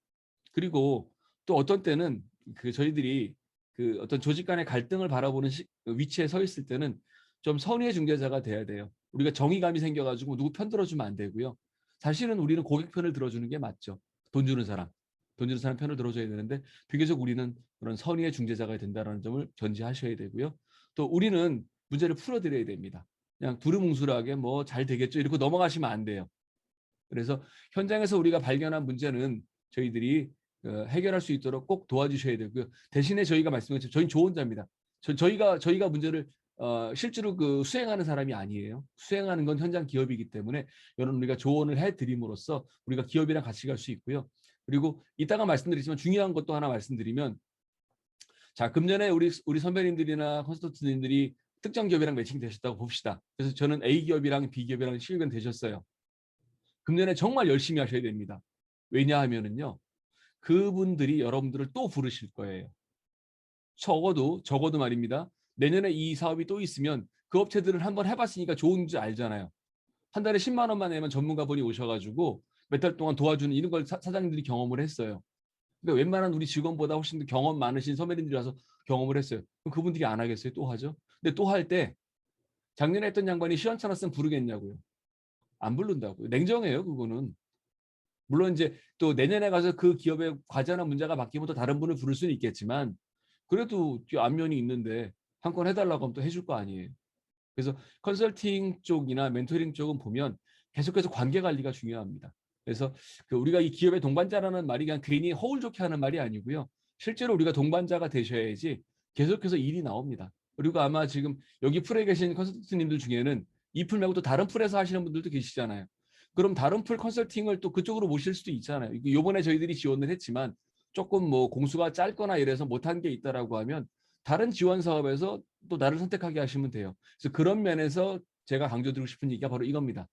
그리고 또 어떤 때는 그 저희들이 그 어떤 조직 간의 갈등을 바라보는 위치에 서 있을 때는 좀 선의의 중재자가 돼야 돼요. 우리가 정의감이 생겨가지고 누구 편 들어주면 안 되고요. 사실은 우리는 고객 편을 들어주는 게 맞죠. 돈 주는 사람. 돈 주는 사람 편을 들어줘야 되는데 비교적 우리는 그런 선의의 중재자가 된다는 점을 전제하셔야 되고요. 또 우리는 문제를 풀어드려야 됩니다. 그냥 두루뭉술하게 뭐 잘 되겠죠 이렇게 넘어가시면 안 돼요. 그래서 현장에서 우리가 발견한 문제는 저희들이 해결할 수 있도록 꼭 도와주셔야 되고요. 대신에 저희가 말씀드렸죠. 저희는 조언자입니다. 저희가 문제를 실제로 그 수행하는 사람이 아니에요. 수행하는 건 현장 기업이기 때문에 이런 우리가 조언을 해드림으로써 우리가 기업이랑 같이 갈 수 있고요. 그리고 이따가 말씀드리지만 중요한 것도 하나 말씀드리면 자, 금년에 우리 선배님들이나 컨설턴트님들이 특정 기업이랑 매칭 되셨다고 봅시다. 그래서 저는 A 기업이랑 B 기업이랑 실견 되셨어요. 금년에 정말 열심히 하셔야 됩니다. 왜냐하면은요. 그분들이 여러분들을 또 부르실 거예요. 적어도 말입니다. 내년에 이 사업이 또 있으면 그 업체들은 한번 해봤으니까 좋은 줄 알잖아요. 한 달에 10만 원만 내면 전문가분이 오셔가지고 몇 달 동안 도와주는 이런 걸 사장님들이 경험을 했어요. 그러니까 웬만한 우리 직원보다 훨씬 더 경험 많으신 선배님들이 와서 경험을 했어요. 그럼 그분들이 안 하겠어요? 또 하죠. 근데 또 할 때 작년에 했던 양반이 시원찮았으면 부르겠냐고요. 안 부른다고요. 냉정해요, 그거는. 물론 이제 또 내년에 가서 그 기업의 과제나 문제가 바뀌면 또 다른 분을 부를 수는 있겠지만 그래도 안면이 있는데 한 건 해달라고 하면 또 해줄 거 아니에요. 그래서 컨설팅 쪽이나 멘토링 쪽은 보면 계속해서 관계 관리가 중요합니다. 그래서 그 우리가 이 기업의 동반자라는 말이 그냥 괜히 허울 좋게 하는 말이 아니고요. 실제로 우리가 동반자가 되셔야지 계속해서 일이 나옵니다. 그리고 아마 지금 여기 풀에 계신 컨설턴트님들 중에는 이 풀 말고 또 다른 풀에서 하시는 분들도 계시잖아요. 그럼 다른 풀 컨설팅을 또 그쪽으로 모실 수도 있잖아요. 이번에 저희들이 지원을 했지만 조금 뭐 공수가 짧거나 이래서 못한 게 있다라고 하면 다른 지원 사업에서 또 나를 선택하게 하시면 돼요. 그래서 그런 면에서 제가 강조드리고 싶은 얘기가 바로 이겁니다.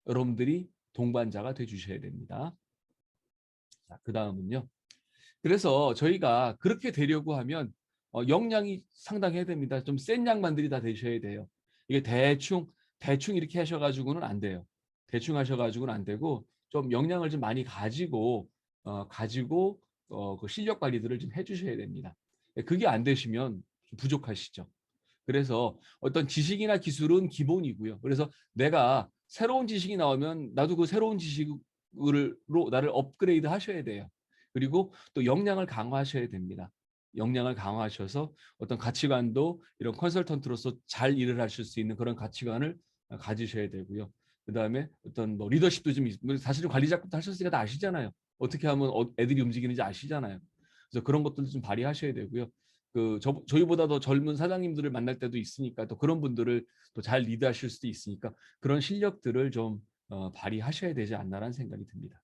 여러분들이 동반자가 돼 주셔야 됩니다. 자, 그다음은요. 그래서 저희가 그렇게 되려고 하면 역량이 상당해야 됩니다. 좀 센 양반들이 다 되셔야 돼요. 이게 대충 대충 이렇게 하셔가지고는 안 돼요. 대충 하셔가지고는 안 되고 좀 역량을 좀 많이 가지고 그 실력 관리들을 좀 해주셔야 됩니다. 그게 안 되시면 좀 부족하시죠. 그래서 어떤 지식이나 기술은 기본이고요. 그래서 내가 새로운 지식이 나오면 나도 그 새로운 지식으로 나를 업그레이드 하셔야 돼요. 그리고 또 역량을 강화하셔야 됩니다. 역량을 강화하셔서 어떤 가치관도 이런 컨설턴트로서 잘 일을 하실 수 있는 그런 가치관을 가지셔야 되고요. 그다음에 어떤 뭐 리더십도 좀 사실은 관리자급도 하셨으니까 다 아시잖아요. 어떻게 하면 애들이 움직이는지 아시잖아요. 그래서 그런 것들도 좀 발휘하셔야 되고요. 저희보다 더 젊은 사장님들을 만날 때도 있으니까 또 그런 분들을 또 잘 리드하실 수도 있으니까 그런 실력들을 좀 발휘하셔야 되지 않나라는 생각이 듭니다.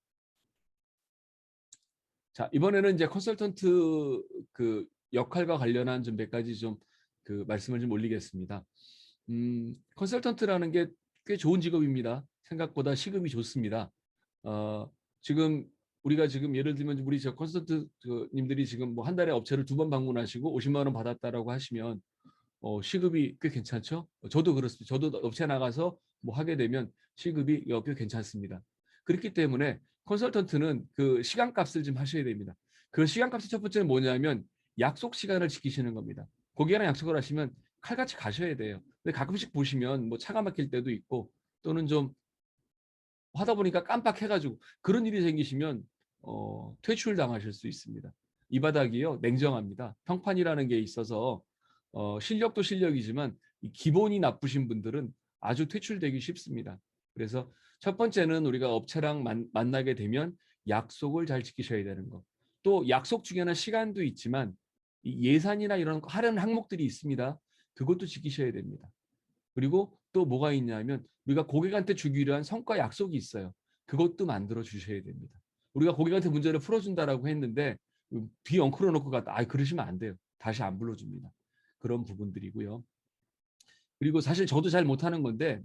자, 이번에는 이제 컨설턴트 그 역할과 관련한 좀 몇 가지 좀 그 말씀을 좀 올리겠습니다. 컨설턴트라는 게 꽤 좋은 직업입니다. 생각보다 시급이 좋습니다. 어, 지금 우리가 지금 예를 들면 우리 저 컨설턴트님들이 지금 뭐 한 달에 업체를 2번 방문하시고 50만 원 받았다라고 하시면 시급이 꽤 괜찮죠? 저도 그렇습니다. 저도 업체 나가서 뭐 하게 되면 시급이 꽤 괜찮습니다. 그렇기 때문에 컨설턴트는 그 시간값을 좀 하셔야 됩니다. 그 시간값의 첫 번째는 뭐냐면 약속 시간을 지키시는 겁니다. 고객이랑 약속을 하시면 칼같이 가셔야 돼요. 근데 가끔씩 보시면 뭐 차가 막힐 때도 있고 또는 좀 하다 보니까 깜빡해가지고 그런 일이 생기시면 퇴출 당하실 수 있습니다. 이 바닥이요 냉정합니다. 평판이라는 게 있어서 실력도 실력이지만 이 기본이 나쁘신 분들은 아주 퇴출되기 쉽습니다. 그래서 첫 번째는 우리가 업체랑 만나게 되면 약속을 잘 지키셔야 되는 것. 또 약속 중에는 시간도 있지만 이 예산이나 이런 하려는 항목들이 있습니다. 그것도 지키셔야 됩니다. 그리고 또 뭐가 있냐면 우리가 고객한테 주기로 한 성과 약속이 있어요. 그것도 만들어 주셔야 됩니다. 우리가 고객한테 문제를 풀어준다라고 했는데 뒤 엉클어 놓고 갔다. 그러시면 안 돼요. 다시 안 불러줍니다. 그런 부분들이고요. 그리고 사실 저도 잘 못하는 건데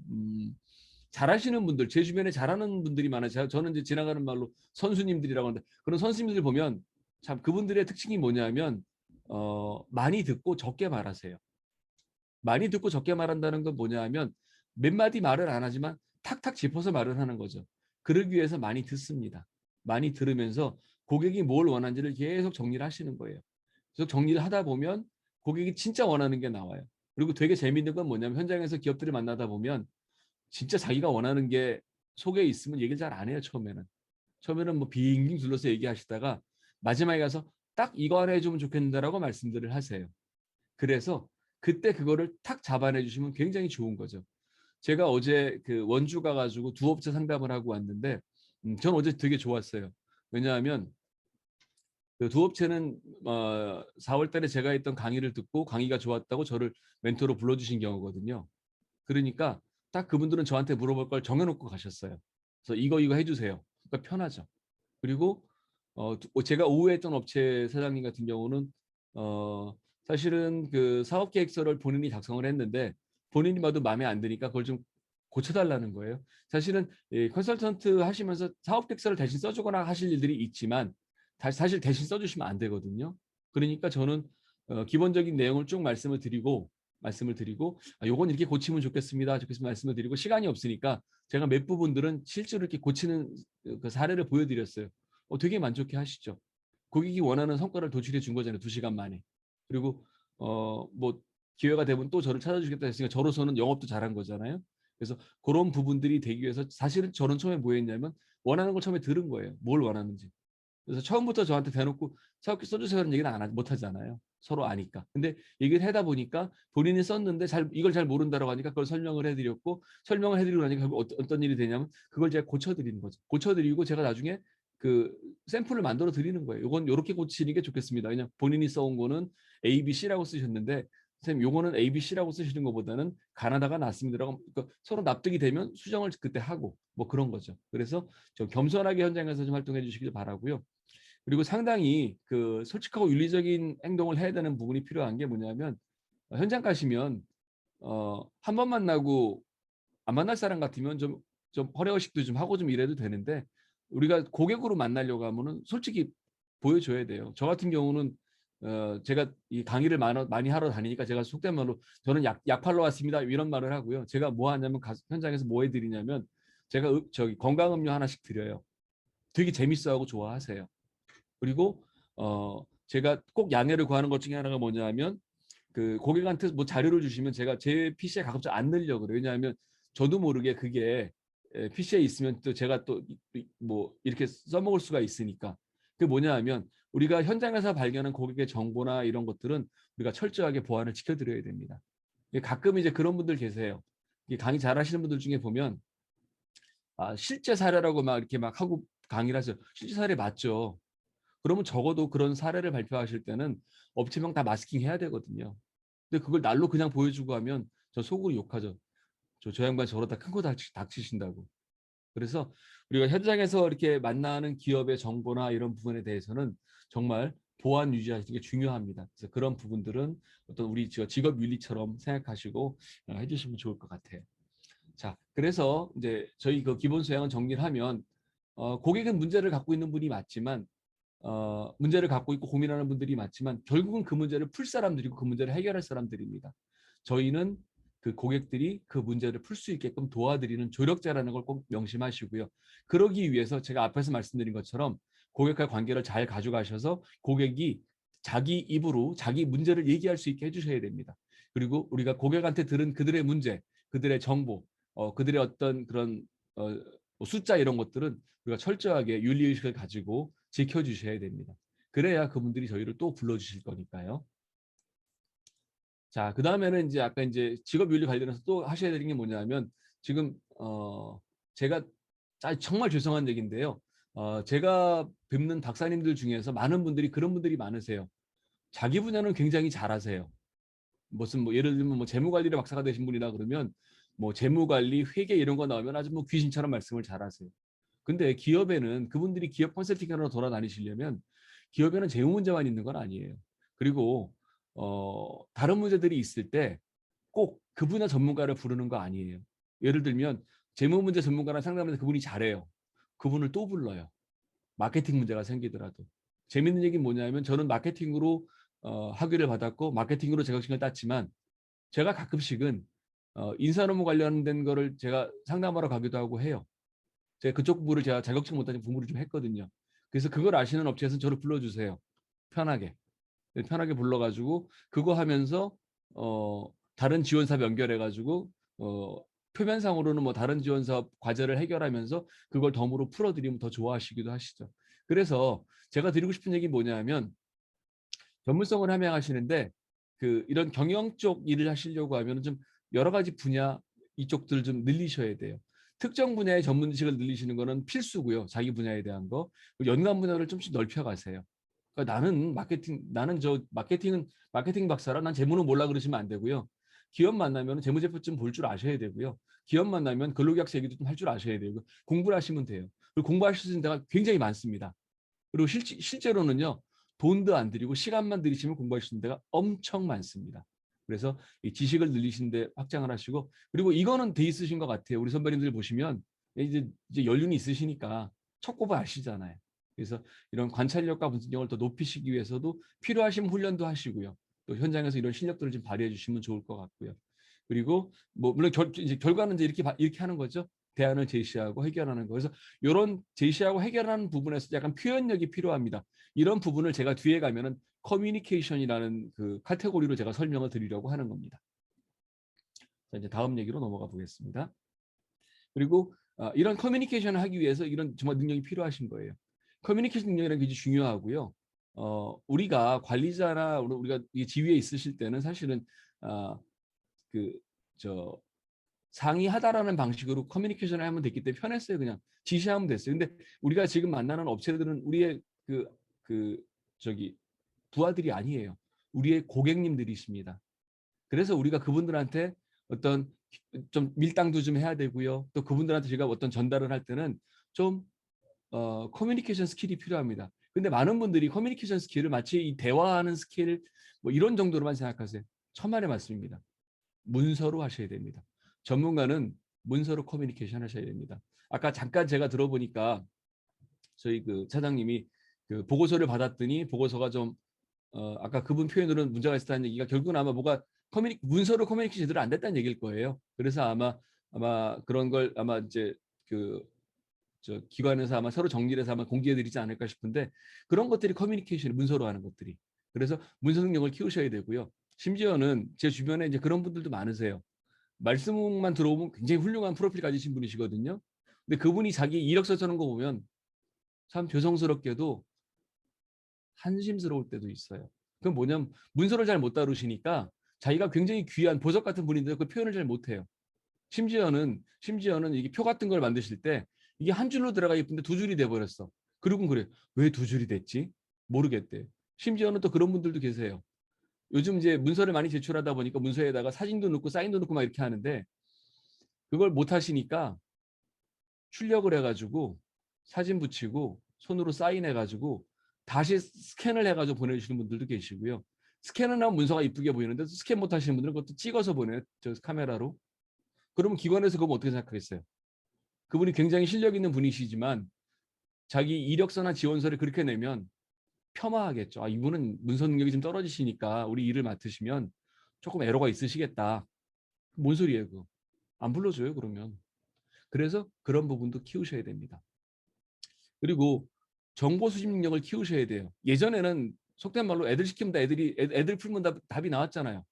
잘하시는 분들, 제 주변에 잘하는 분들이 많아요. 저는 이제 지나가는 말로 선수님들이라고 하는데 그런 선수님들 보면 참 그분들의 특징이 뭐냐면 많이 듣고 적게 말하세요. 많이 듣고 적게 말한다는 건 뭐냐 하면 몇 마디 말을 안 하지만 탁탁 짚어서 말을 하는 거죠. 그러기 위해서 많이 듣습니다. 많이 들으면서 고객이 뭘 원하는지를 계속 정리를 하시는 거예요. 그래서 정리를 하다 보면 고객이 진짜 원하는 게 나와요. 그리고 되게 재밌는 건 뭐냐면 현장에서 기업들을 만나다 보면 진짜 자기가 원하는 게 속에 있으면 얘기를 잘 안 해요. 처음에는 뭐 빙빙 둘러서 얘기하시다가 마지막에 가서 딱 이거 하나 해주면 좋겠는데라고 말씀들을 하세요. 그래서 그때 그거를 탁 잡아내 주시면 굉장히 좋은 거죠. 제가 어제 그 원주 가가지고 두 업체 상담을 하고 왔는데 전 어제 되게 좋았어요. 왜냐하면 그 두 업체는 4월 달에 제가 했던 강의를 듣고 강의가 좋았다고 저를 멘토로 불러주신 경우거든요. 그러니까 딱 그분들은 저한테 물어볼 걸 정해놓고 가셨어요. 그래서 이거 해주세요. 그러니까 편하죠. 그리고 제가 오후에 했던 업체 사장님 같은 경우는 사실은 그 사업 계획서를 본인이 작성을 했는데 본인이 봐도 마음에 안 드니까 그걸 좀 고쳐달라는 거예요. 사실은 컨설턴트 하시면서 사업 계획서를 대신 써주거나 하실 일들이 있지만 사실 대신 써주시면 안 되거든요. 그러니까 저는 기본적인 내용을 쭉 말씀을 드리고 요건 이렇게 고치면 좋겠습니다. 말씀을 드리고 시간이 없으니까 제가 몇 부분들은 실제로 이렇게 고치는 그 사례를 보여드렸어요. 되게 만족해 하시죠. 고객이 원하는 성과를 도출해 준 거잖아요. 2시간 만에. 그리고 뭐 기회가 되면 또 저를 찾아주겠다 했으니까 저로서는 영업도 잘한 거잖아요. 그래서 그런 부분들이 되기 위해서 사실은 저는 처음에 뭐 했냐면 원하는 걸 처음에 들은 거예요. 뭘 원하는지. 그래서 처음부터 저한테 대놓고 사업기 써주세요라는 얘기는 못 하잖아요. 서로 아니까. 근데 얘기를 하다 보니까 본인이 썼는데 이걸 잘 모른다라고 하니까 그걸 설명을 해드렸고 설명을 해드리고 나니까 어떤 일이 되냐면 그걸 제가 고쳐드리는 거죠. 고쳐드리고 제가 나중에 그 샘플을 만들어 드리는 거예요. 이건 이렇게 고치는 게 좋겠습니다. 왜냐 본인이 써온 거는 A, B, C라고 쓰셨는데 선생님 요거는 A, B, C라고 쓰시는 것보다는 가나다가 낫습니다라고 그러니까 서로 납득이 되면 수정을 그때 하고 뭐 그런 거죠. 그래서 좀 겸손하게 현장에서 좀 활동해 주시길 바라고요. 그리고 상당히 그 솔직하고 윤리적인 행동을 해야 되는 부분이 필요한 게 뭐냐면 현장 가시면 한 번 만나고 안 만날 사람 같으면 좀 허례허식도 좀 하고 좀 이래도 되는데 우리가 고객으로 만나려고 하면은 솔직히 보여줘야 돼요. 저 같은 경우는 제가 이 강의를 많이 하러 다니니까 제가 속된 말로 저는 약 팔러 왔습니다 이런 말을 하고요. 제가 뭐 하냐면 현장에서 뭐 해드리냐면 제가 저기 건강음료 하나씩 드려요. 되게 재밌어하고 좋아하세요. 그리고 제가 꼭 양해를 구하는 것 중에 하나가 뭐냐면 그 고객한테 뭐 자료를 주시면 제가 제 PC에 가끔씩 안 넣으려고 그래요. 왜냐하면 저도 모르게 그게 PC에 있으면 또 제가 또 뭐 이렇게 써먹을 수가 있으니까. 그게 뭐냐 하면 우리가 현장에서 발견한 고객의 정보나 이런 것들은 우리가 철저하게 보안을 지켜드려야 됩니다. 가끔 이제 그런 분들 계세요. 강의 잘하시는 분들 중에 보면 실제 사례라고 막 이렇게 막 하고 강의를 하죠. 실제 사례 맞죠. 그러면 적어도 그런 사례를 발표하실 때는 업체명 다 마스킹 해야 되거든요. 근데 그걸 날로 그냥 보여주고 하면 저 속으로 욕하죠. 저 양반 저러다 큰 거 닥치신다고. 그래서 우리가 현장에서 이렇게 만나는 기업의 정보나 이런 부분에 대해서는 정말 보안 유지하시는 게 중요합니다. 그래서 그런 부분들은 어떤 우리 직업 윤리처럼 생각하시고 해주시면 좋을 것 같아요. 자, 그래서 이제 저희 그 기본 소양은 정리를 하면 고객은 문제를 갖고 있는 분이 맞지만 문제를 갖고 있고 고민하는 분들이 많지만 결국은 그 문제를 풀 사람들이고 그 문제를 해결할 사람들입니다. 저희는 그 고객들이 그 문제를 풀 수 있게끔 도와드리는 조력자라는 걸 꼭 명심하시고요. 그러기 위해서 제가 앞에서 말씀드린 것처럼 고객과 관계를 잘 가져가셔서 고객이 자기 입으로 자기 문제를 얘기할 수 있게 해주셔야 됩니다. 그리고 우리가 고객한테 들은 그들의 문제, 그들의 정보, 그들의 어떤 그런 뭐 숫자 이런 것들은 우리가 철저하게 윤리의식을 가지고 지켜주셔야 됩니다. 그래야 그분들이 저희를 또 불러주실 거니까요. 자, 그 다음에는 이제 아까 이제 직업윤리 관련해서 또 하셔야 되는 게 뭐냐면 지금 제가 정말 죄송한 얘기인데요. 제가 뵙는 박사님들 중에서 많은 분들이 그런 분들이 많으세요. 자기 분야는 굉장히 잘하세요. 무슨 뭐 예를 들면 뭐 재무관리를 박사가 되신 분이라 그러면 뭐 재무관리, 회계 이런 거 나오면 아주 뭐 귀신처럼 말씀을 잘하세요. 근데 기업에는 그분들이 기업 컨설팅하러 돌아다니시려면 기업에는 재무 문제만 있는 건 아니에요. 그리고 다른 문제들이 있을 때 꼭 그 분야 전문가를 부르는 거 아니에요. 예를 들면 재무 문제 전문가랑 상담하는데 그분이 잘해요. 그분을 또 불러요. 마케팅 문제가 생기더라도. 재밌는 얘기는 뭐냐면 저는 마케팅으로 학위를 받았고 마케팅으로 자격증을 땄지만 제가 가끔씩은 인사업무 관련된 거를 제가 상담하러 가기도 하고 해요. 제가 그쪽 부분을 제가 자격증 못 따니 공부를 좀 했거든요. 그래서 그걸 아시는 업체에서 저를 불러주세요. 편하게. 편하게 불러가지고 그거 하면서 다른 지원사업 연결해가지고 표면상으로는 뭐 다른 지원사업 과제를 해결하면서 그걸 덤으로 풀어드리면 더 좋아하시기도 하시죠. 그래서 제가 드리고 싶은 얘기 뭐냐면 전문성을 함양하시는데 이런 경영 쪽 일을 하시려고 하면 좀 여러 가지 분야 이쪽들 좀 늘리셔야 돼요. 특정 분야의 전문 지식을 늘리시는 거는 필수고요. 자기 분야에 대한 거. 연관 분야를 좀씩 넓혀가세요. 그러니까 나는 저 마케팅 박사라 난 재무는 몰라 그러시면 안 되고요. 기업 만나면 재무제표좀 볼 줄 아셔야 되고요. 기업 만나면 근로계약서 얘기도 좀 할 줄 아셔야 되고 공부를 하시면 돼요. 그리고 공부하실 수 있는 데가 굉장히 많습니다. 그리고 실제로는요. 돈도 안 들이고 시간만 들이시면 공부할 수 있는 데가 엄청 많습니다. 그래서 이 지식을 늘리시는데 확장을 하시고 그리고 이거는 돼 있으신 것 같아요. 우리 선배님들 보시면 이제 연륜이 있으시니까 척고봐 아시잖아요. 그래서 이런 관찰력과 분석력을 더 높이시기 위해서도 필요하신 훈련도 하시고요. 또 현장에서 이런 실력들을 좀 발휘해 주시면 좋을 것 같고요. 그리고 뭐 물론 이제 결과는 이제 이렇게 하는 거죠. 대안을 제시하고 해결하는 거. 그래서 이런 제시하고 해결하는 부분에서 약간 표현력이 필요합니다. 이런 부분을 제가 뒤에 가면은 커뮤니케이션이라는 그 카테고리로 제가 설명을 드리려고 하는 겁니다. 자, 이제 다음 얘기로 넘어가 보겠습니다. 그리고 이런 커뮤니케이션을 하기 위해서 이런 정말 능력이 필요하신 거예요. 커뮤니케이션 능력이라는 게 굉장히 중요하고요. 우리가 관리자나 우리가 지위에 있으실 때는 사실은 그저 상의하다라는 방식으로 커뮤니케이션을 하면 됐기 때문에 편했어요. 그냥 지시하면 됐어요. 근데 우리가 지금 만나는 업체들은 우리의 그 저기 부하들이 아니에요. 우리의 고객님들이십니다. 그래서 우리가 그분들한테 어떤 좀 밀당도 좀 해야 되고요. 또 그분들한테 제가 어떤 전달을 할 때는 좀 커뮤니케이션 스킬이 필요합니다. 근데 많은 분들이 커뮤니케이션 스킬을 마치 이 대화하는 스킬 뭐 이런 정도로만 생각하세요. 천만의 말씀입니다. 문서로 하셔야 됩니다. 전문가는 문서로 커뮤니케이션 하셔야 됩니다. 아까 잠깐 제가 들어보니까 저희 그 차장님이 그 보고서를 받았더니 보고서가 좀 아까 그분 표현으로는 문제가 있었다는 얘기가 결국은 아마 뭐가 문서로 커뮤니케이션이 제대로 안 됐다는 얘기일 거예요. 그래서 아마 그런 걸 아마 이제 그 기관에서 아마 서로 정리를 해서 아마 공개해드리지 않을까 싶은데 그런 것들이 커뮤니케이션이 문서로 하는 것들이. 그래서 문서 능력을 키우셔야 되고요. 심지어는 제 주변에 이제 그런 분들도 많으세요. 말씀만 들어보면 굉장히 훌륭한 프로필 가지신 분이시거든요. 근데 그분이 자기 이력서 쓰는 거 보면 참 죄송스럽게도 한심스러울 때도 있어요. 그건 뭐냐면 문서를 잘 못 다루시니까 자기가 굉장히 귀한 보석 같은 분인데 그 표현을 잘 못해요. 심지어는 이게 표 같은 걸 만드실 때 이게 한 줄로 들어가 있는데 두 줄이 돼 버렸어. 그리고 그래. 왜 두 줄이 됐지? 모르겠대. 심지어는 또 그런 분들도 계세요. 요즘 이제 문서를 많이 제출하다 보니까 문서에다가 사진도 넣고 사인도 넣고 막 이렇게 하는데 그걸 못 하시니까 출력을 해가지고 사진 붙이고 손으로 사인해가지고 다시 스캔을 해가지고 보내주시는 분들도 계시고요. 스캔을 하면 문서가 이쁘게 보이는데 스캔 못 하시는 분들은 그것도 찍어서 보내요. 저 카메라로. 그러면 기관에서 그거 어떻게 생각하겠어요? 그분이 굉장히 실력 있는 분이시지만 자기 이력서나 지원서를 그렇게 내면 폄하하겠죠. 아, 이분은 문서 능력이 좀 떨어지시니까 우리 일을 맡으시면 조금 애로가 있으시겠다. 뭔 소리예요, 그거. 안 불러줘요, 그러면. 그래서 그런 부분도 키우셔야 됩니다. 그리고 정보 수집 능력을 키우셔야 돼요. 예전에는 속된 말로 애들 시키면 다 애들 풀면 다 답이 나왔잖아요.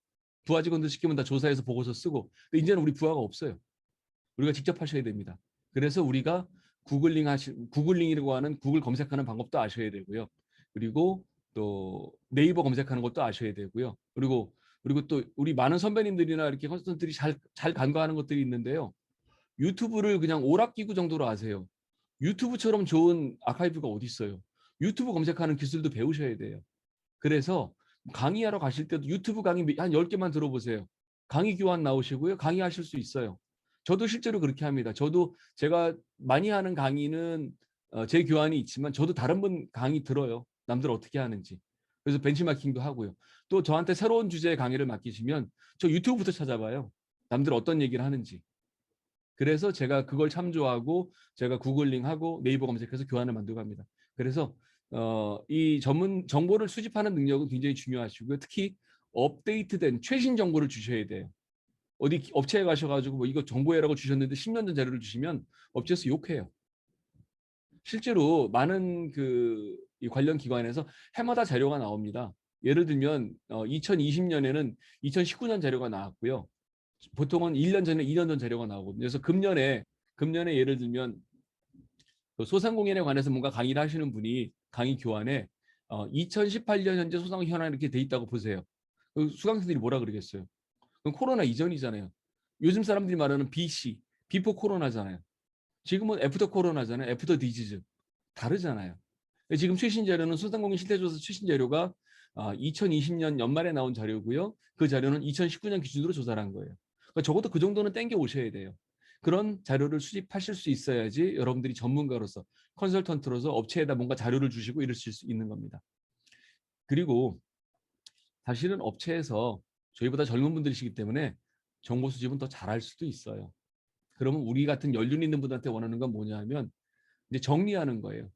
부하 직원들 시키면 다 조사해서 보고서 쓰고. 근데 이제는 우리 부하가 없어요. 우리가 직접 하셔야 됩니다. 그래서 우리가 구글링이라고 하는 구글 검색하는 방법도 아셔야 되고요. 그리고 또 네이버 검색하는 것도 아셔야 되고요. 그리고 또 우리 많은 선배님들이나 이렇게 컨설턴트들이 잘 간과하는 것들이 있는데요. 유튜브를 그냥 오락기구 정도로 아세요. 유튜브처럼 좋은 아카이브가 어디 있어요. 유튜브 검색하는 기술도 배우셔야 돼요. 그래서 강의하러 가실 때도 유튜브 강의 한 10개만 들어보세요. 강의 교환 나오시고요. 강의하실 수 있어요. 저도 실제로 그렇게 합니다. 저도 제가 많이 하는 강의는 제 교환이 있지만 저도 다른 분 강의 들어요. 남들 어떻게 하는지. 그래서 벤치마킹도 하고요. 또 저한테 새로운 주제의 강의를 맡기시면 저 유튜브부터 찾아봐요. 남들 어떤 얘기를 하는지. 그래서 제가 그걸 참조하고 제가 구글링하고 네이버 검색해서 교환을 만들고 합니다. 그래서 이 전문 정보를 수집하는 능력은 굉장히 중요하시고요. 특히 업데이트된 최신 정보를 주셔야 돼요. 어디 업체에 가셔가지고 뭐 이거 정보회라고 주셨는데 10년 전 자료를 주시면 업체에서 욕해요. 실제로 많은 이 관련 기관에서 해마다 자료가 나옵니다. 예를 들면 2020년에는 2019년 자료가 나왔고요. 보통은 1년 전에 2년 전 자료가 나오거든요. 그래서 금년에 예를 들면 소상공인에 관해서 뭔가 강의를 하시는 분이 강의 교환에 2018년 현재 소상공인 현황 이렇게 돼 있다고 보세요. 수강생들이 뭐라 그러겠어요? 그럼 코로나 이전이잖아요. 요즘 사람들이 말하는 BC, 비포 코로나잖아요. 지금은 애프터 코로나잖아요. 애프터 디지즈. 다르잖아요. 지금 최신 자료는 소상공인 실태조사 최신 자료가 2020년 연말에 나온 자료고요. 그 자료는 2019년 기준으로 조사를 한 거예요. 그러니까 적어도 그 정도는 땡겨 오셔야 돼요. 그런 자료를 수집하실 수 있어야지 여러분들이 전문가로서 컨설턴트로서 업체에다 뭔가 자료를 주시고 이러실 수 있는 겁니다. 그리고 사실은 업체에서 저희보다 젊은 분들이시기 때문에 정보 수집은 더 잘할 수도 있어요. 그러면 우리 같은 연륜 있는 분들한테 원하는 건 뭐냐 하면 이제 정리하는 거예요.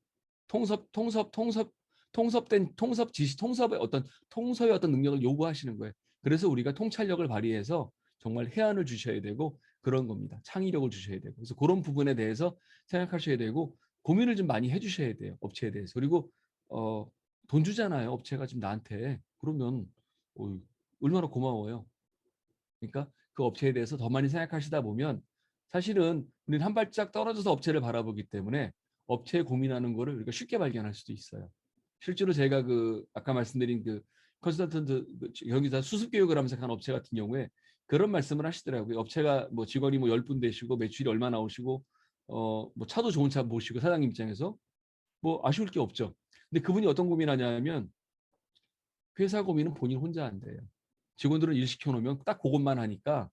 통섭된 통섭 지시, 통섭의 어떤 능력을 요구하시는 거예요. 그래서 우리가 통찰력을 발휘해서 정말 해안을 주셔야 되고 그런 겁니다. 창의력을 주셔야 되고. 그래서 그런 부분에 대해서 생각하셔야 되고 고민을 좀 많이 해주셔야 돼요. 업체에 대해서. 그리고 돈 주잖아요. 업체가 지금 나한테. 그러면 얼마나 고마워요. 그러니까 그 업체에 대해서 더 많이 생각하시다 보면 사실은 우리는 한 발짝 떨어져서 업체를 바라보기 때문에 업체에 고민하는 거를 우리가 쉽게 발견할 수도 있어요. 실제로 제가 아까 말씀드린 컨설턴트 경기사 수습 교육을 하면서 간 업체 같은 경우에 그런 말씀을 하시더라고요. 업체가 뭐 직원이 뭐 10분 되시고 매출이 얼마 나오시고 뭐 차도 좋은 차 모시고 사장님 입장에서 뭐 아쉬울 게 없죠. 근데 그분이 어떤 고민하냐면 회사 고민은 본인 혼자 한대요. 직원들은 일 시켜놓으면 딱 그것만 하니까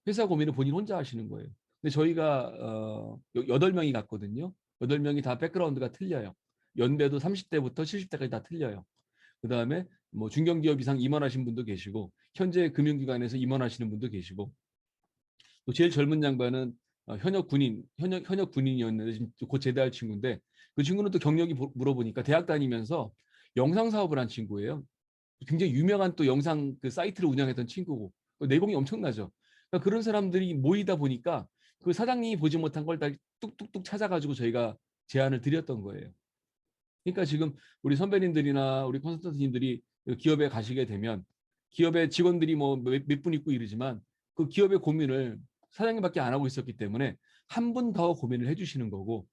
회사 고민을 본인 혼자 하시는 거예요. 근데 저희가 8명이 갔거든요. 8명이 다 백그라운드가 틀려요. 연배도 30대부터 70대까지 다 틀려요. 그다음에 뭐 중견기업 이상 임원하신 분도 계시고 현재 금융기관에서 임원하시는 분도 계시고 또 제일 젊은 양반은 현역 군인이었는데 지금 곧 제대할 친구인데 그 친구는 또 경력이 물어보니까 대학 다니면서 영상 사업을 한 친구예요. 굉장히 유명한 또 영상 그 사이트를 운영했던 친구고 내공이 엄청나죠. 그러니까 그런 사람들이 모이다 보니까 그 사장님이 보지 못한 걸 다 뚝뚝뚝 찾아가지고 저희가 제안을 드렸던 거예요. 그러니까 지금 우리 선배님들이나 우리 컨설턴트님들이 기업에 가시게 되면 기업의 직원들이 뭐 몇 분 있고 이러지만 그 기업의 고민을 사장님밖에 안 하고 있었기 때문에 한 분 더 고민을 해주시는 거고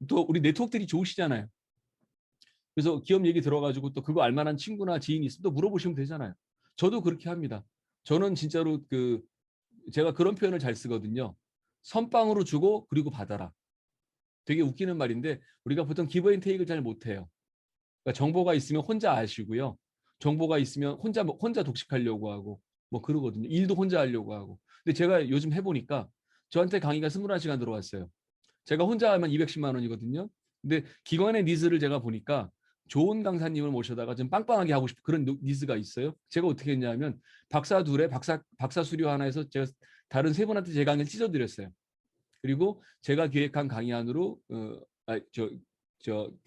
또 우리 네트워크들이 좋으시잖아요. 그래서 기업 얘기 들어가지고 또 그거 알만한 친구나 지인이 있으면 또 물어보시면 되잖아요. 저도 그렇게 합니다. 저는 진짜로 제가 그런 표현을 잘 쓰거든요. 선빵으로 주고 그리고 받아라. 되게 웃기는 말인데 우리가 보통 기브 앤 테이크를 잘 못해요. 그러니까 정보가 있으면 혼자 아시고요. 정보가 있으면 혼자 독식하려고 하고 뭐 그러거든요. 일도 혼자 하려고 하고. 근데 제가 요즘 해보니까 저한테 강의가 21시간 들어왔어요. 제가 혼자 하면 210만 원이거든요. 근데 기관의 니즈를 제가 보니까 좋은 강사님을 모셔다가 좀 빵빵하게 하고 싶은 그런 니즈가 있어요. 제가 어떻게 했냐면 박사 둘에 박사 수료 하나 해서 제가 다른 세 분한테 제 강의를 찢어드렸어요. 그리고 제가 기획한 강의 안으로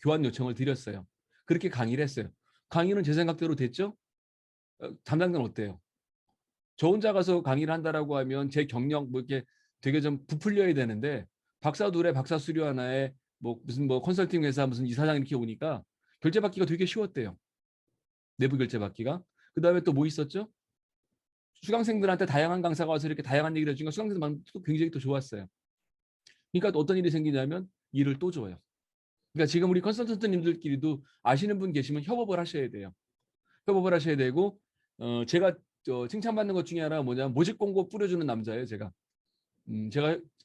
교환 요청을 드렸어요. 그렇게 강의를 했어요. 강의는 제 생각대로 됐죠? 담당자는 어때요? 저 혼자 가서 강의를 한다라고 하면 제 경력 뭐 이렇게 되게 좀 부풀려야 되는데 박사 둘에 박사 수료 하나에 뭐 무슨 뭐 컨설팅 회사 무슨 이사장 이렇게 오니까 결제 받기가 되게 쉬웠대요. 내부 결제 받기가. 그다음에 또 뭐 있었죠? 수강생들한테 다양한 강사가 와서 이렇게 다양한 얘기를 해주니까 수강생들도 굉장히 또 좋았어요. 그러니까 어떤 일이 생기냐면 일을 또 줘요. 그러니까 지금 우리 컨설턴트님들끼리도 아시는 분 계시면 협업을 하셔야 돼요. 협업을 하셔야 되고 제가 칭찬받는 것 중에 하나가 뭐냐면 모집 공고 뿌려주는 남자예요. 제가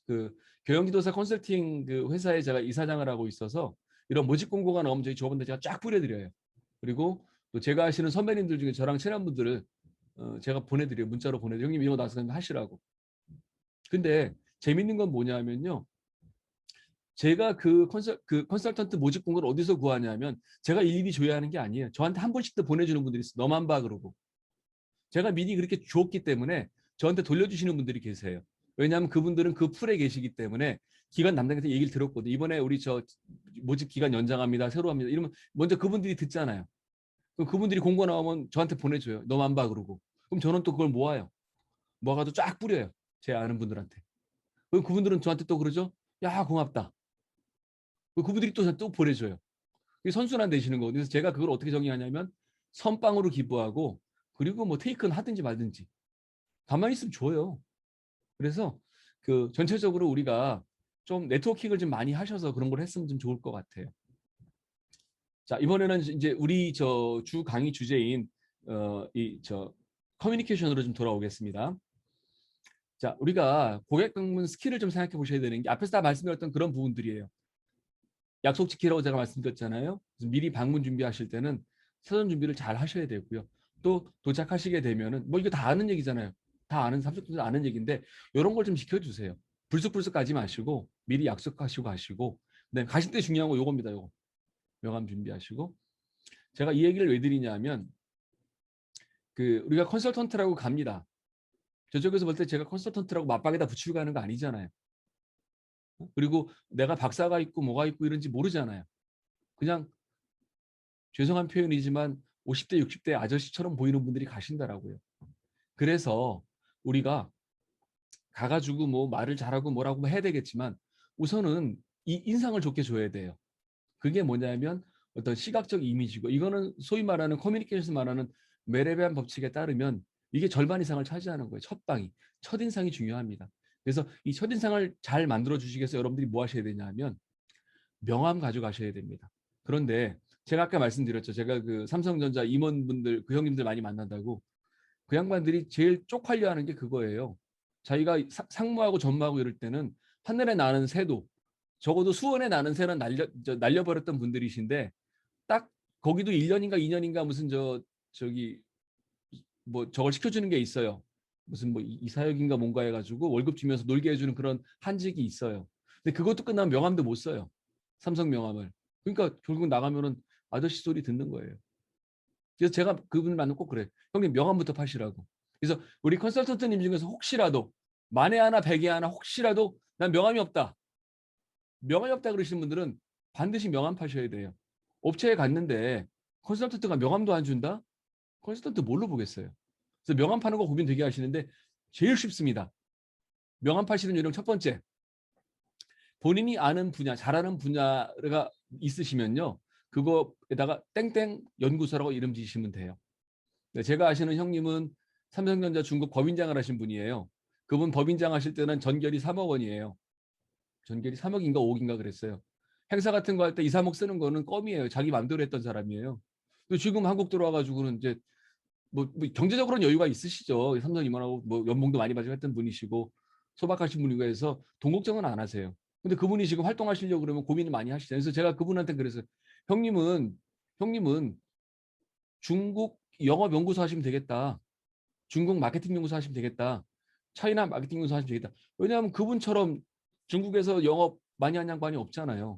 그 경영지도사 컨설팅 그 회사에 제가 이사장을 하고 있어서 이런 모집 공고가 나오면 저희 조합원들 제가 쫙 뿌려드려요. 그리고 또 제가 아시는 선배님들 중에 저랑 친한 분들을 제가 보내드려요. 문자로 보내드려요. 형님 이거 나서 하시라고. 근데 재밌는 건 뭐냐면요. 제가 그 컨설턴트 모집 공고를 어디서 구하냐면 제가 일일이 줘야 하는 게 아니에요. 저한테 한 번씩 더 보내주는 분들이 있어요. 너만 봐 그러고. 제가 미리 그렇게 줬기 때문에 저한테 돌려주시는 분들이 계세요. 왜냐하면 그분들은 그 풀에 계시기 때문에 기관 담당자한테 얘기를 들었거든요. 이번에 우리 저 모집 기간 연장합니다. 새로 합니다. 이러면 먼저 그분들이 듣잖아요. 그럼 그분들이 공고 나오면 저한테 보내줘요. 너만 봐 그러고. 그럼 저는 또 그걸 모아요. 모아가지고 쫙 뿌려요. 제 아는 분들한테. 그럼 그분들은 저한테 또 그러죠. 야 고맙다. 그분들이 또 보내줘요. 그게 선순환 되시는 거거든요. 그래서 제가 그걸 어떻게 정의하냐면 선빵으로 기부하고 그리고 뭐 테이크는 하든지 말든지 가만히 있으면 줘요. 그래서 그 전체적으로 우리가 좀 네트워킹을 좀 많이 하셔서 그런 걸 했으면 좀 좋을 것 같아요. 자, 이번에는 이제 우리 저 주 강의 주제인 이 저 커뮤니케이션으로 좀 돌아오겠습니다. 자, 우리가 고객 방문 스킬을 좀 생각해 보셔야 되는 게 앞에서 다 말씀드렸던 그런 부분들이에요. 약속 지키라고 제가 말씀드렸잖아요. 그래서 미리 방문 준비하실 때는 사전 준비를 잘 하셔야 되고요. 또 도착하시게 되면은 뭐 이거 다 아는 얘기잖아요. 다 아는 30분들 아는 얘기인데 이런 걸 좀 지켜주세요. 불쑥불쑥 가지 마시고 미리 약속하시고 가시고 네, 가실 때 중요한 거 요겁니다. 요거 명함 준비하시고 제가 이 얘기를 왜 드리냐면 그 우리가 컨설턴트라고 갑니다. 저쪽에서 볼 때 제가 컨설턴트라고 맞박에다 붙이고 가는 거 아니잖아요. 그리고 내가 박사가 있고 뭐가 있고 이런지 모르잖아요. 그냥 죄송한 표현이지만 50대, 60대 아저씨처럼 보이는 분들이 가신다라고요. 그래서 우리가 가가지고 뭐 말을 잘하고 뭐라고 해야 되겠지만 우선은 이 인상을 좋게 줘야 돼요. 그게 뭐냐면 어떤 시각적 이미지고 이거는 소위 말하는 커뮤니케이션 말하는 메레비안 법칙에 따르면 이게 절반 이상을 차지하는 거예요. 첫방이. 첫인상이 중요합니다. 그래서 이 첫인상을 잘 만들어 주시기 위해서 여러분들이 뭐 하셔야 되냐면 명함 가져가셔야 됩니다. 그런데 제가 아까 말씀드렸죠. 제가 그 삼성전자 임원분들 그 형님들 많이 만난다고 그 양반들이 제일 쪽팔려 하는 게 그거예요. 자기가 상무하고 전무하고 이럴 때는 하늘에 나는 새도 적어도 수원에 나는 새는 날려버렸던 분들이신데 딱 거기도 1년인가 2년인가 무슨 저기 뭐 저걸 시켜주는 게 있어요. 무슨 뭐 이사역인가 뭔가 해가지고 월급 주면서 놀게 해주는 그런 한직이 있어요. 근데 그것도 끝나면 명함도 못 써요. 삼성 명함을. 그러니까 결국 나가면은 아저씨 소리 듣는 거예요. 그래서 제가 그분을 만나면 꼭 그래. 형님 명함부터 파시라고. 그래서 우리 컨설턴트님 중에서 혹시라도 만에 하나 백에 하나 혹시라도 난 명함이 없다. 명함이 없다 그러시는 분들은 반드시 명함 파셔야 돼요. 업체에 갔는데 컨설턴트가 명함도 안 준다? 컨설턴트 뭘로 보겠어요? 그래서 명함 파는 거 고민 되게 하시는데 제일 쉽습니다. 명함 파시는 요령 첫 번째. 본인이 아는 분야, 잘하는 분야가 있으시면요. 그거에다가 땡땡 연구소라고 이름 지으시면 돼요. 제가 아시는 형님은 삼성전자 중국 법인장을 하신 분이에요. 그분 법인장 하실 때는 전결이 3억 원이에요. 전결이 3억인가 5억인가 그랬어요. 행사 같은 거 할 때 2, 3억 쓰는 거는 껌이에요. 자기 마음대로 했던 사람이에요. 근데 지금 한국 들어와가지고는 이제 뭐 경제적으로는 여유가 있으시죠. 삼성 임원하고 뭐 연봉도 많이 받으시고 했던 분이시고 소박하신 분이고 해서 돈 걱정은 안 하세요. 근데 그분이 지금 활동하시려고 그러면 고민을 많이 하시잖아요. 그래서 제가 그분한테 그래서 형님은 중국 영업 연구소 하시면 되겠다. 중국 마케팅 연구소 하시면 되겠다. 차이나 마케팅 연구소 하시면 되겠다. 왜냐하면 그분처럼 중국에서 영업 많이 한 양반이 없잖아요.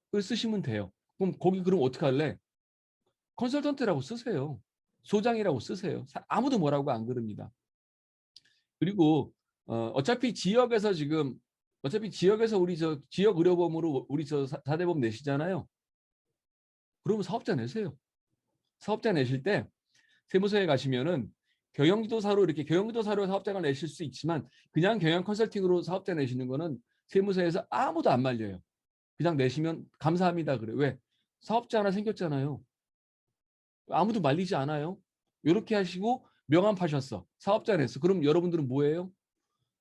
그걸 쓰시면 돼요. 그럼 거기 그럼 어떻게 할래? 컨설턴트라고 쓰세요. 소장이라고 쓰세요. 아무도 뭐라고 안 그럽니다. 그리고 어차피 지역에서 우리 저 지역 의료보험으로 우리 저 4대 보험 내시잖아요. 그러면 사업자 내세요. 사업자 내실 때 세무서에 가시면은 경영지도사로 이렇게 경영지도사로 사업자가 내실 수 있지만 그냥 경영 컨설팅으로 사업자 내시는 거는 세무서에서 아무도 안 말려요. 그냥 내시면 감사합니다 그래. 왜? 사업자 하나 생겼잖아요. 아무도 말리지 않아요. 이렇게 하시고 명함 파셨어. 사업자 냈어. 그럼 여러분들은 뭐예요?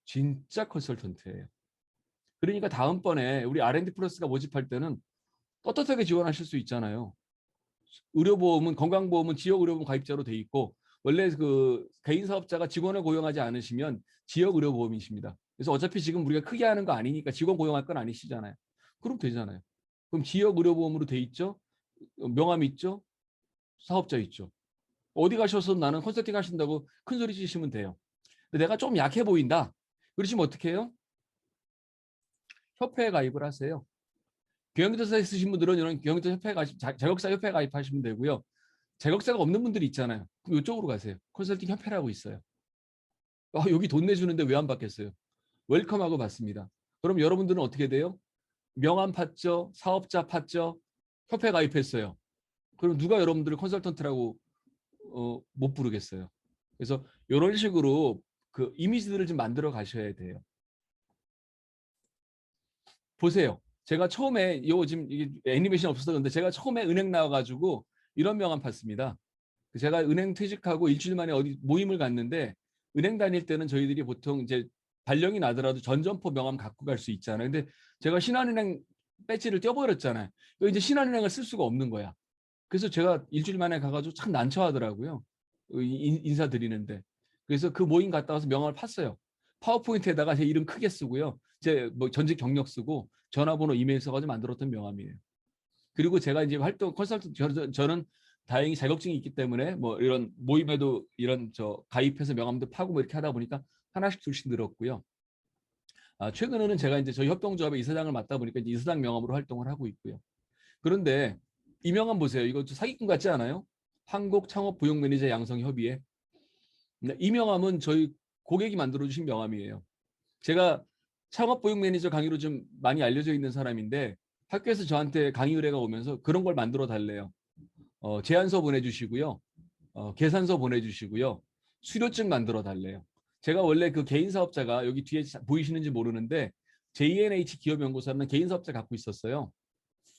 진짜 컨설턴트예요. 그러니까 다음번에 우리 R&D 플러스가 모집할 때는 떳떳하게 지원하실 수 있잖아요. 의료보험은 건강보험은 지역 의료보험 가입자로 돼 있고 원래 그 개인 사업자가 직원을 고용하지 않으시면 지역 의료보험이십니다. 그래서 어차피 지금 우리가 크게 하는 거 아니니까 직원 고용할 건 아니시잖아요. 그럼 되잖아요. 그럼 지역 의료보험으로 돼 있죠. 명함 있죠. 사업자 있죠. 어디 가셔서 나는 컨설팅 하신다고 큰 소리 치시면 돼요. 근데 내가 좀 약해 보인다. 그러시면 어떻게 해요? 협회에 가입을 하세요. 경영지도사 있으신 분들은 이런 경영지도사 협회에 자격사 협회에 가입하시면 되고요. 자격사가 없는 분들이 있잖아요. 그럼 이쪽으로 가세요. 컨설팅 협회라고 있어요. 여기 돈 내주는데 왜 안 받겠어요? 웰컴하고 받습니다. 그럼 여러분들은 어떻게 돼요? 명함 팠죠? 사업자 팠죠? 협회 가입했어요. 그럼 누가 여러분들을 컨설턴트라고 못 부르겠어요. 그래서 이런 식으로 그 이미지들을 좀 만들어 가셔야 돼요. 보세요. 제가 처음에 지금 이게 애니메이션 없어서 그런데 제가 처음에 은행 나와가지고 이런 명함 팠습니다. 제가 은행 퇴직하고 일주일 만에 어디 모임을 갔는데 은행 다닐 때는 저희들이 보통 이제 발령이 나더라도 전점포 명함 갖고 갈 수 있잖아요. 근데 제가 신한은행 배지를 떼어버렸잖아요. 이제 신한은행을 쓸 수가 없는 거야. 그래서 제가 일주일 만에 가가지고 참 난처하더라고요. 인사드리는데. 그래서 그 모임 갔다 와서 명함을 팠어요. 파워포인트에다가 제 이름 크게 쓰고요. 제 뭐 전직 경력 쓰고 전화번호 이메일 써가지고 만들었던 명함이에요. 그리고 제가 이제 활동 컨설턴트 저는 다행히 자격증이 있기 때문에 뭐 이런 모임에도 이런 저 가입해서 명함도 파고 뭐 이렇게 하다 보니까 하나씩 둘씩 늘었고요. 최근에는 제가 이제 저희 협동조합의 이사장을 맡다 보니까 이제 이사장 명함으로 활동을 하고 있고요. 그런데 이 명함 보세요. 이거 사기꾼 같지 않아요? 한국 창업 부용 매니저 양성 협의회. 이 명함은 저희 고객이 만들어 주신 명함이에요. 제가 창업 부용 매니저 강의로 좀 많이 알려져 있는 사람인데 학교에서 저한테 강의 의뢰가 오면서 그런 걸 만들어 달래요. 제안서 보내주시고요. 계산서 보내주시고요. 수료증 만들어 달래요. 제가 원래 그 개인 사업자가 여기 뒤에 보이시는지 모르는데 JNH 기업연구소는 개인 사업자 갖고 있었어요.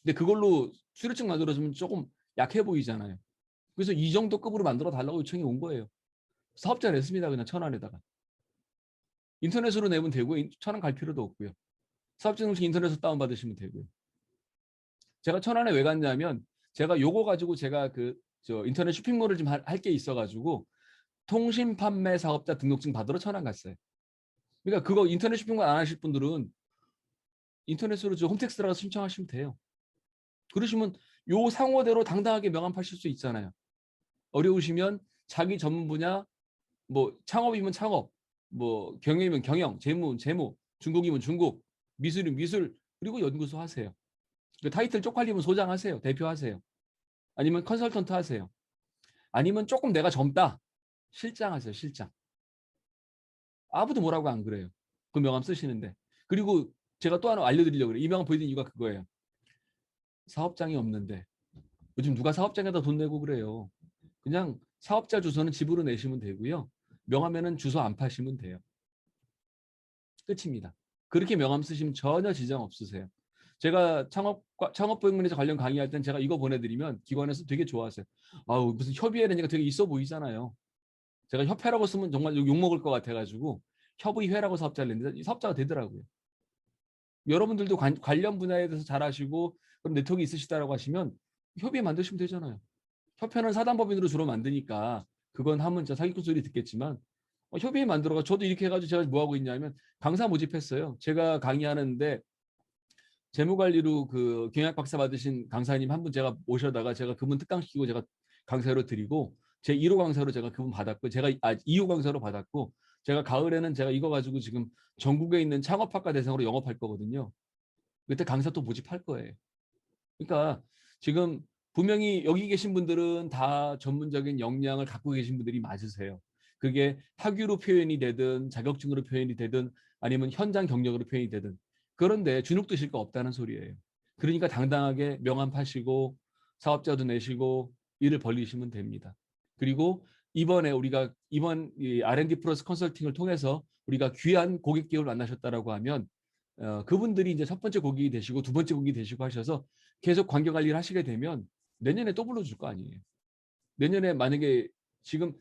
근데 그걸로 수료증 만들어주면 조금 약해 보이잖아요. 그래서 이 정도 급으로 만들어 달라고 요청이 온 거예요. 사업자 냈습니다. 그냥 1,000원에다가. 인터넷으로 내면 되고 1,000원 갈 필요도 없고요. 사업자 등록증 인터넷에서 다운받으시면 되고요. 제가 1,000원에 왜 갔냐면 제가 요거 가지고 제가 저 인터넷 쇼핑몰을 좀 할 게 있어가지고 통신 판매 사업자 등록증 받으러 1,000원 갔어요. 그러니까 그거 인터넷 쇼핑몰 안 하실 분들은 인터넷으로 저 홈택스 들어가서 신청하시면 돼요. 그러시면 요 상호대로 당당하게 명함 파실 수 있잖아요. 어려우시면 자기 전문 분야 뭐 창업이면 창업, 뭐 경영이면 경영, 재무는 재무, 중국이면 중국, 미술이면 미술, 그리고 연구소 하세요. 그 타이틀 쪽팔리면 소장하세요. 대표하세요. 아니면 컨설턴트 하세요. 아니면 조금 내가 젊다. 실장 하세요. 실장. 아무도 뭐라고 안 그래요. 그 명함 쓰시는데. 그리고 제가 또 하나 알려드리려고 그래요. 이 명함 보여드린 이유가 그거예요. 사업장이 없는데 요즘 누가 사업장에다 돈 내고 그래요. 그냥 사업자 주소는 집으로 내시면 되고요. 명함에는 주소 안 파시면 돼요. 끝입니다. 그렇게 명함 쓰시면 전혀 지장 없으세요. 제가 창업부문에서 관련 강의할 땐 제가 이거 보내드리면 기관에서 되게 좋아하세요. 아우 무슨 협의회라니까 되게 있어 보이잖아요. 제가 협회라고 쓰면 정말 욕먹을 것 같아가지고 협의회라고 사업자를 냈는데 사업자가 되더라고요. 여러분들도 관련 분야에 대해서 잘 아시고 그런 네트워크 있으시다라고 하시면 협의회 만드시면 되잖아요. 협회는 사단법인으로 주로 만드니까 그건 하면 진짜 사기꾼 소리 듣겠지만 협의회 만들어가 저도 이렇게 해가지고 제가 뭐 하고 있냐면 강사 모집했어요. 제가 강의하는데 재무관리로 그 경영 박사 받으신 강사님 한 분 제가 모셔다가 제가 그분 특강시키고 제가 강사로 드리고 제 1호 강사로 제가 그분 받았고 제가 2호 강사로 받았고 제가 가을에는 제가 이거 가지고 지금 전국에 있는 창업학과 대상으로 영업할 거거든요. 그때 강사 또 모집할 거예요. 그러니까 지금 분명히 여기 계신 분들은 다 전문적인 역량을 갖고 계신 분들이 맞으세요. 그게 학위로 표현이 되든 자격증으로 표현이 되든 아니면 현장 경력으로 표현이 되든 그런데 주눅 드실 거 없다는 소리예요. 그러니까 당당하게 명함 파시고 사업자도 내시고 일을 벌리시면 됩니다. 그리고 이번에 우리가 이번 R&D 플러스 컨설팅을 통해서 우리가 귀한 고객 기업을 만나셨다라고 하면 그분들이 이제 첫 번째 고객이 되시고 두 번째 고객이 되시고 하셔서 계속 관계 관리를 하시게 되면 내년에 또 불러줄 거 아니에요. 내년에 만약에 지금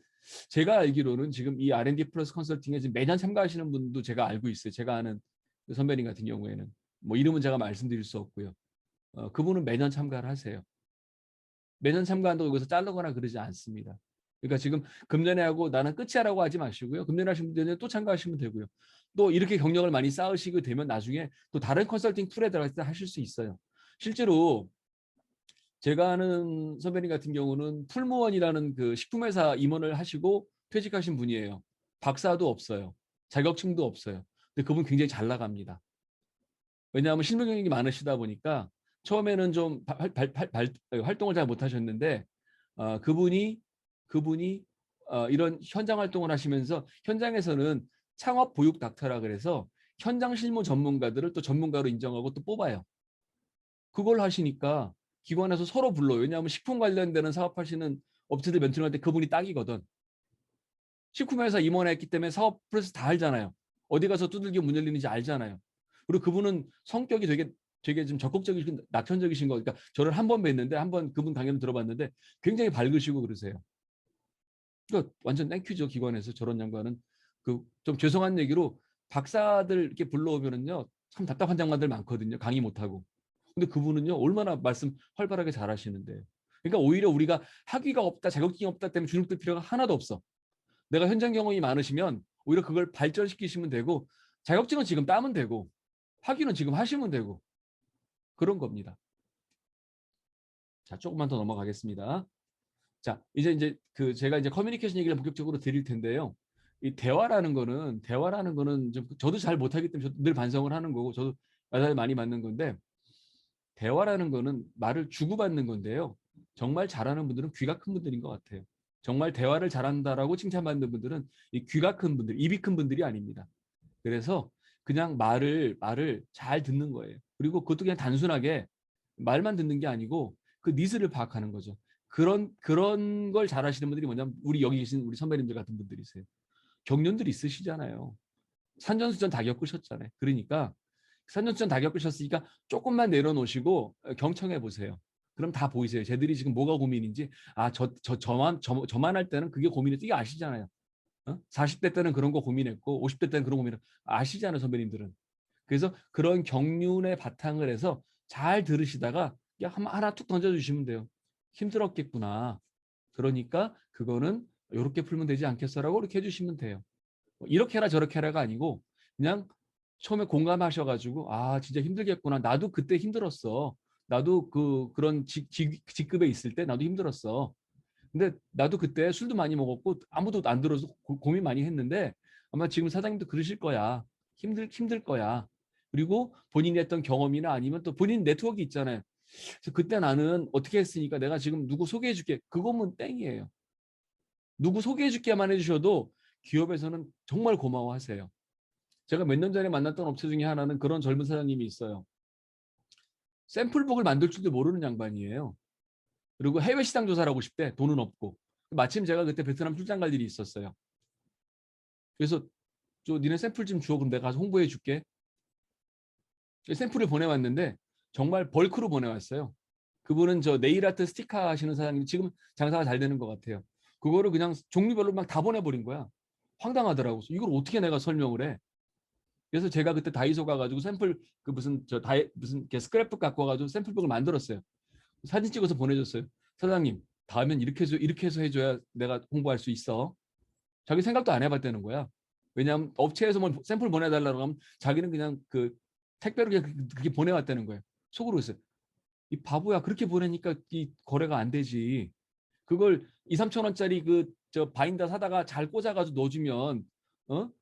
제가 알기로는 지금 이 R&D 플러스 컨설팅에 지금 매년 참가하시는 분도 제가 알고 있어요. 제가 아는 그 선배님 같은 경우에는 뭐 이름은 제가 말씀드릴 수 없고요. 그분은 매년 참가를 하세요. 매년 참가한다고 여기서 자르거나 그러지 않습니다. 그러니까 지금 금년에 하고 나는 끝이야라고 하지 마시고요. 금년에 하시면 되면 또 참가하시면 되고요. 또 이렇게 경력을 많이 쌓으시게 되면 나중에 또 다른 컨설팅 풀에 들어갈 때 하실 수 있어요. 실제로 제가 아는 선배님 같은 경우는 풀무원이라는 그 식품회사 임원을 하시고 퇴직하신 분이에요. 박사도 없어요. 자격증도 없어요. 근데 그분 굉장히 잘 나갑니다. 왜냐하면 실무 경력이 많으시다 보니까 처음에는 좀 활동을 잘 못하셨는데 그분이 이런 현장 활동을 하시면서 현장에서는 창업 보육 닥터라 그래서 현장 실무 전문가들을 또 전문가로 인정하고 또 뽑아요. 그걸 하시니까 기관에서 서로 불러요. 왜냐하면 식품 관련되는 사업하시는 업체들 멘토링할 때 그분이 딱이거든. 식품회사 임원했기 때문에 사업 프로세스 다 알잖아요. 어디 가서 두들겨 문 열리는지 알잖아요. 그리고 그분은 성격이 되게 좀 적극적이신 낙천적이신 거. 그러니까 저를 한 번 뵀는데 한 번 그분 강연 들어봤는데 굉장히 밝으시고 그러세요. 그러니까 완전 땡큐죠. 기관에서 저런 양반은 그 좀 죄송한 얘기로 박사들 이렇게 불러오면은요 참 답답한 장관들 많거든요. 강의 못하고. 근데 그분은요 얼마나 말씀 활발하게 잘하시는데. 그러니까 오히려 우리가 학위가 없다, 자격증이 없다 때문에 주눅들 필요가 하나도 없어. 내가 현장 경험이 많으시면 오히려 그걸 발전시키시면 되고 자격증은 지금 따면 되고 학위는 지금 하시면 되고 그런 겁니다. 자, 조금만 더 넘어가겠습니다. 자, 이제 그 제가 이제 커뮤니케이션 얘기를 본격적으로 드릴 텐데요. 이 대화라는 거는 좀 저도 잘 못하기 때문에 저도 늘 반성을 하는 거고 저도 야단을 많이 맞는 건데 대화라는 거는 말을 주고받는 건데요. 정말 잘하는 분들은 귀가 큰 분들인 것 같아요. 정말 대화를 잘한다라고 칭찬받는 분들은 이 귀가 큰 분들, 입이 큰 분들이 아닙니다. 그래서 그냥 말을 잘 듣는 거예요. 그리고 그것도 그냥 단순하게 말만 듣는 게 아니고 그 니즈를 파악하는 거죠. 그런 걸 잘하시는 분들이 뭐냐면 우리 여기 계신 우리 선배님들 같은 분들이세요. 경륜들이 있으시잖아요. 산전수전 다 겪으셨잖아요. 그러니까 산전수전 다 겪으셨으니까 조금만 내려놓으시고 경청해 보세요. 그럼 다 보이세요. 쟤들이 지금 뭐가 고민인지. 아, 저만 할 때는 그게 고민인지 이게 아시잖아요. 40대 때는 그런 거 고민했고 50대 때는 그런 거 고민을 아시잖아요, 선배님들은. 그래서 그런 경륜에 바탕을 해서 잘 들으시다가 그냥 하나 툭 던져주시면 돼요. 힘들었겠구나. 그러니까 그거는 이렇게 풀면 되지 않겠어라고 이렇게 해주시면 돼요. 이렇게 해라 저렇게 해라가 아니고 그냥 처음에 공감하셔가지고 아 진짜 힘들겠구나. 나도 그때 힘들었어. 나도 그런 직급에 있을 때 나도 힘들었어. 근데 나도 그때 술도 많이 먹었고 아무도 안 들어서 고민 많이 했는데 아마 지금 사장님도 그러실 거야. 힘들 거야. 그리고 본인이 했던 경험이나 아니면 또 본인 네트워크 있잖아요. 그래서 그때 나는 어떻게 했으니까 내가 지금 누구 소개해 줄게. 그거면 땡이에요. 누구 소개해 줄게만 해주셔도 기업에서는 정말 고마워하세요. 제가 몇 년 전에 만났던 업체 중에 하나는 그런 젊은 사장님이 있어요. 샘플북을 만들 줄도 모르는 양반이에요. 그리고 해외 시장 조사를 하고 싶대. 돈은 없고. 마침 제가 그때 베트남 출장 갈 일이 있었어요. 그래서 니네 샘플 좀 줘. 그럼 내가 가서 홍보해 줄게. 샘플을 보내왔는데 정말 벌크로 보내왔어요. 그분은 저 네일 아트 스티커 하시는 사장님, 지금 장사가 잘 되는 것 같아요. 그거를 그냥 종류별로 막 다 보내버린 거야. 황당하더라고. 이걸 어떻게 내가 설명을 해? 그래서 제가 그때 다이소 가가지고 샘플 그 무슨 무슨 스크랩북 갖고 와가지고 샘플북을 만들었어요. 사진 찍어서 보내줬어요. 사장님, 다음엔 이렇게 해서 해줘야 내가 홍보할 수 있어. 자기 생각도 안 해봤다는 거야. 왜냐하면 업체에서 뭐 샘플 보내달라고 하면 자기는 그냥 그 택배로 그냥 그렇게 보내왔다는 거예요. 속으로 했어요. 이 바보야, 그렇게 보내니까 이 거래가 안 되지. 그걸 2, 3천 원짜리 그 저 바인더 사다가 잘 꽂아가지고 넣어주면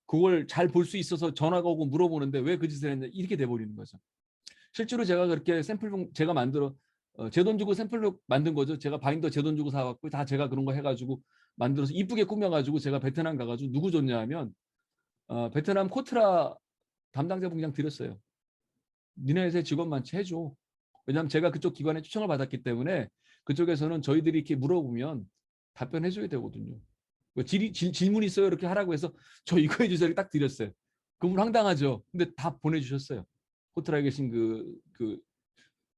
그걸 잘 볼 수 있어서 전화가 오고 물어보는데 왜 그 짓을 했냐, 이렇게 돼버리는 거죠. 실제로 제가 그렇게 샘플북 제가 만들어 제 돈 주고 샘플북 만든 거죠. 제가 바인더 제 돈 주고 사갖고 다 제가 그런 거 해가지고 만들어서 이쁘게 꾸며가지고 제가 베트남 가가지고 누구 줬냐 하면 베트남 코트라 담당자분 그냥 드렸어요. 니네 회사에 직원 많지, 해줘. 왜냐하면 제가 그쪽 기관에 초청을 받았기 때문에 그쪽에서는 저희들이 이렇게 물어보면 답변해줘야 되거든요. 뭐 질문 있어요? 이렇게 하라고 해서 저 이거 해주세요. 딱 드렸어요. 그분 황당하죠. 근데 다 보내주셨어요. 호텔에 계신 그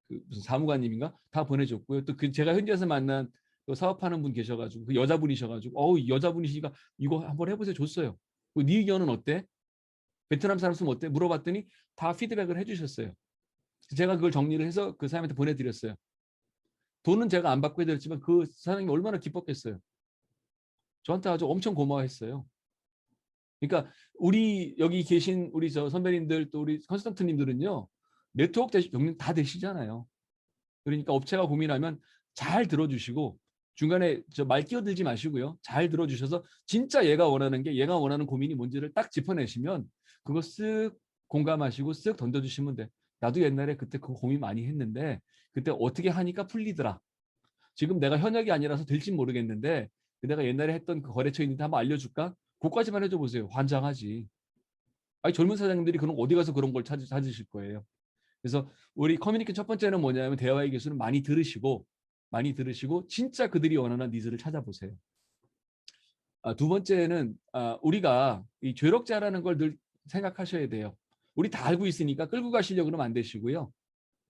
무슨 사무관님인가 다 보내줬고요. 또 그 제가 현지에서 만난 또 사업하는 분 계셔가지고 그 여자분이셔가지고 여자분이시니까 이거 한번 해보세요, 줬어요. 네 의견은 어때? 베트남 사람 쓰면 어때? 물어봤더니 다 피드백을 해주셨어요. 제가 그걸 정리를 해서 그 사람한테 보내드렸어요. 돈은 제가 안 받고 해드렸지만 그 사장님이 얼마나 기뻤겠어요. 저한테 아주 엄청 고마워했어요. 그러니까 우리 여기 계신 우리 저 선배님들 또 우리 컨설턴트님들은요, 네트워크 경력 다 되시잖아요. 그러니까 업체가 고민하면 잘 들어주시고 중간에 저 말 끼어들지 마시고요. 잘 들어주셔서 진짜 얘가 원하는 게, 얘가 원하는 고민이 뭔지를 딱 짚어내시면 그거 쓱 공감하시고 쓱 던져주시면 돼. 나도 옛날에 그때 그 고민 많이 했는데 그때 어떻게 하니까 풀리더라. 지금 내가 현역이 아니라서 될진 모르겠는데 내가 옛날에 했던 그 거래처 있는데 한번 알려줄까? 그것까지만 해줘 보세요. 환장하지. 아니, 젊은 사장님들이 그런 어디 가서 그런 걸 찾으실 거예요. 그래서 우리 커뮤니케이션 첫 번째는 뭐냐면 대화의 기술을 많이 들으시고 진짜 그들이 원하는 니즈를 찾아보세요. 두 번째는 우리가 이 죄력자라는 걸 늘 생각하셔야 돼요. 우리 다 알고 있으니까 끌고 가시려고 그러면 안 되시고요.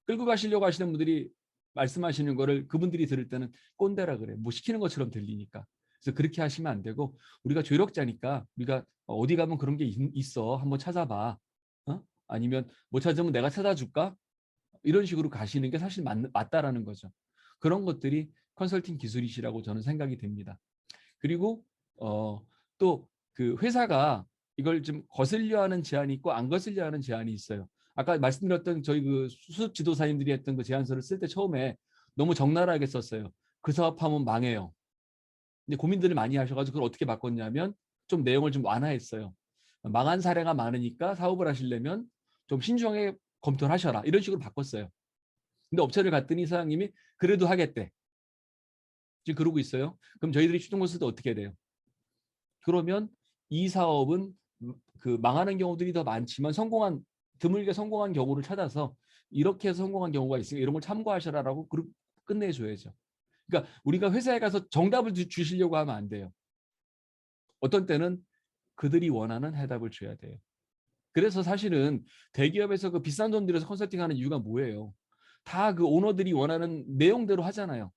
끌고 가시려고 하시는 분들이 말씀하시는 거를 그분들이 들을 때는 꼰대라 그래. 뭐 시키는 것처럼 들리니까. 그래서 그렇게 하시면 안 되고, 우리가 죄력자니까 우리가 어디 가면 그런 게 있어. 한번 찾아봐. 아니면 못 찾으면 내가 찾아줄까? 이런 식으로 가시는 게 사실 맞다라는 거죠. 그런 것들이 컨설팅 기술이시라고 저는 생각이 됩니다. 그리고 또 그 회사가 이걸 좀 거슬려 하는 제안이 있고 안 거슬려 하는 제안이 있어요. 아까 말씀드렸던 저희 그 수습 지도사님들이 했던 그 제안서를 쓸 때 처음에 너무 적나라하게 썼어요. 그 사업하면 망해요. 근데 고민들을 많이 하셔가지고 그걸 어떻게 바꿨냐면 좀 내용을 좀 완화했어요. 망한 사례가 많으니까 사업을 하시려면 좀 신중하게 검토를 하셔라. 이런 식으로 바꿨어요. 근데 업체를 갔더니 사장님이 그래도 하겠대. 지금 그러고 있어요. 그럼 저희들이 추종 콘서트 어떻게 돼요? 그러면 이 사업은 그 망하는 경우들이 더 많지만 드물게 성공한 경우를 찾아서 이렇게 해서 성공한 경우가 있으니까 이런 걸 참고하셔라라고 끝내줘야죠. 그러니까 우리가 회사에 가서 정답을 주시려고 하면 안 돼요. 어떤 때는 그들이 원하는 해답을 줘야 돼요. 그래서 사실은 대기업에서 그 비싼 돈 들여서 컨설팅하는 이유가 뭐예요? 다 그 오너들이 원하는 내용대로 하잖아요.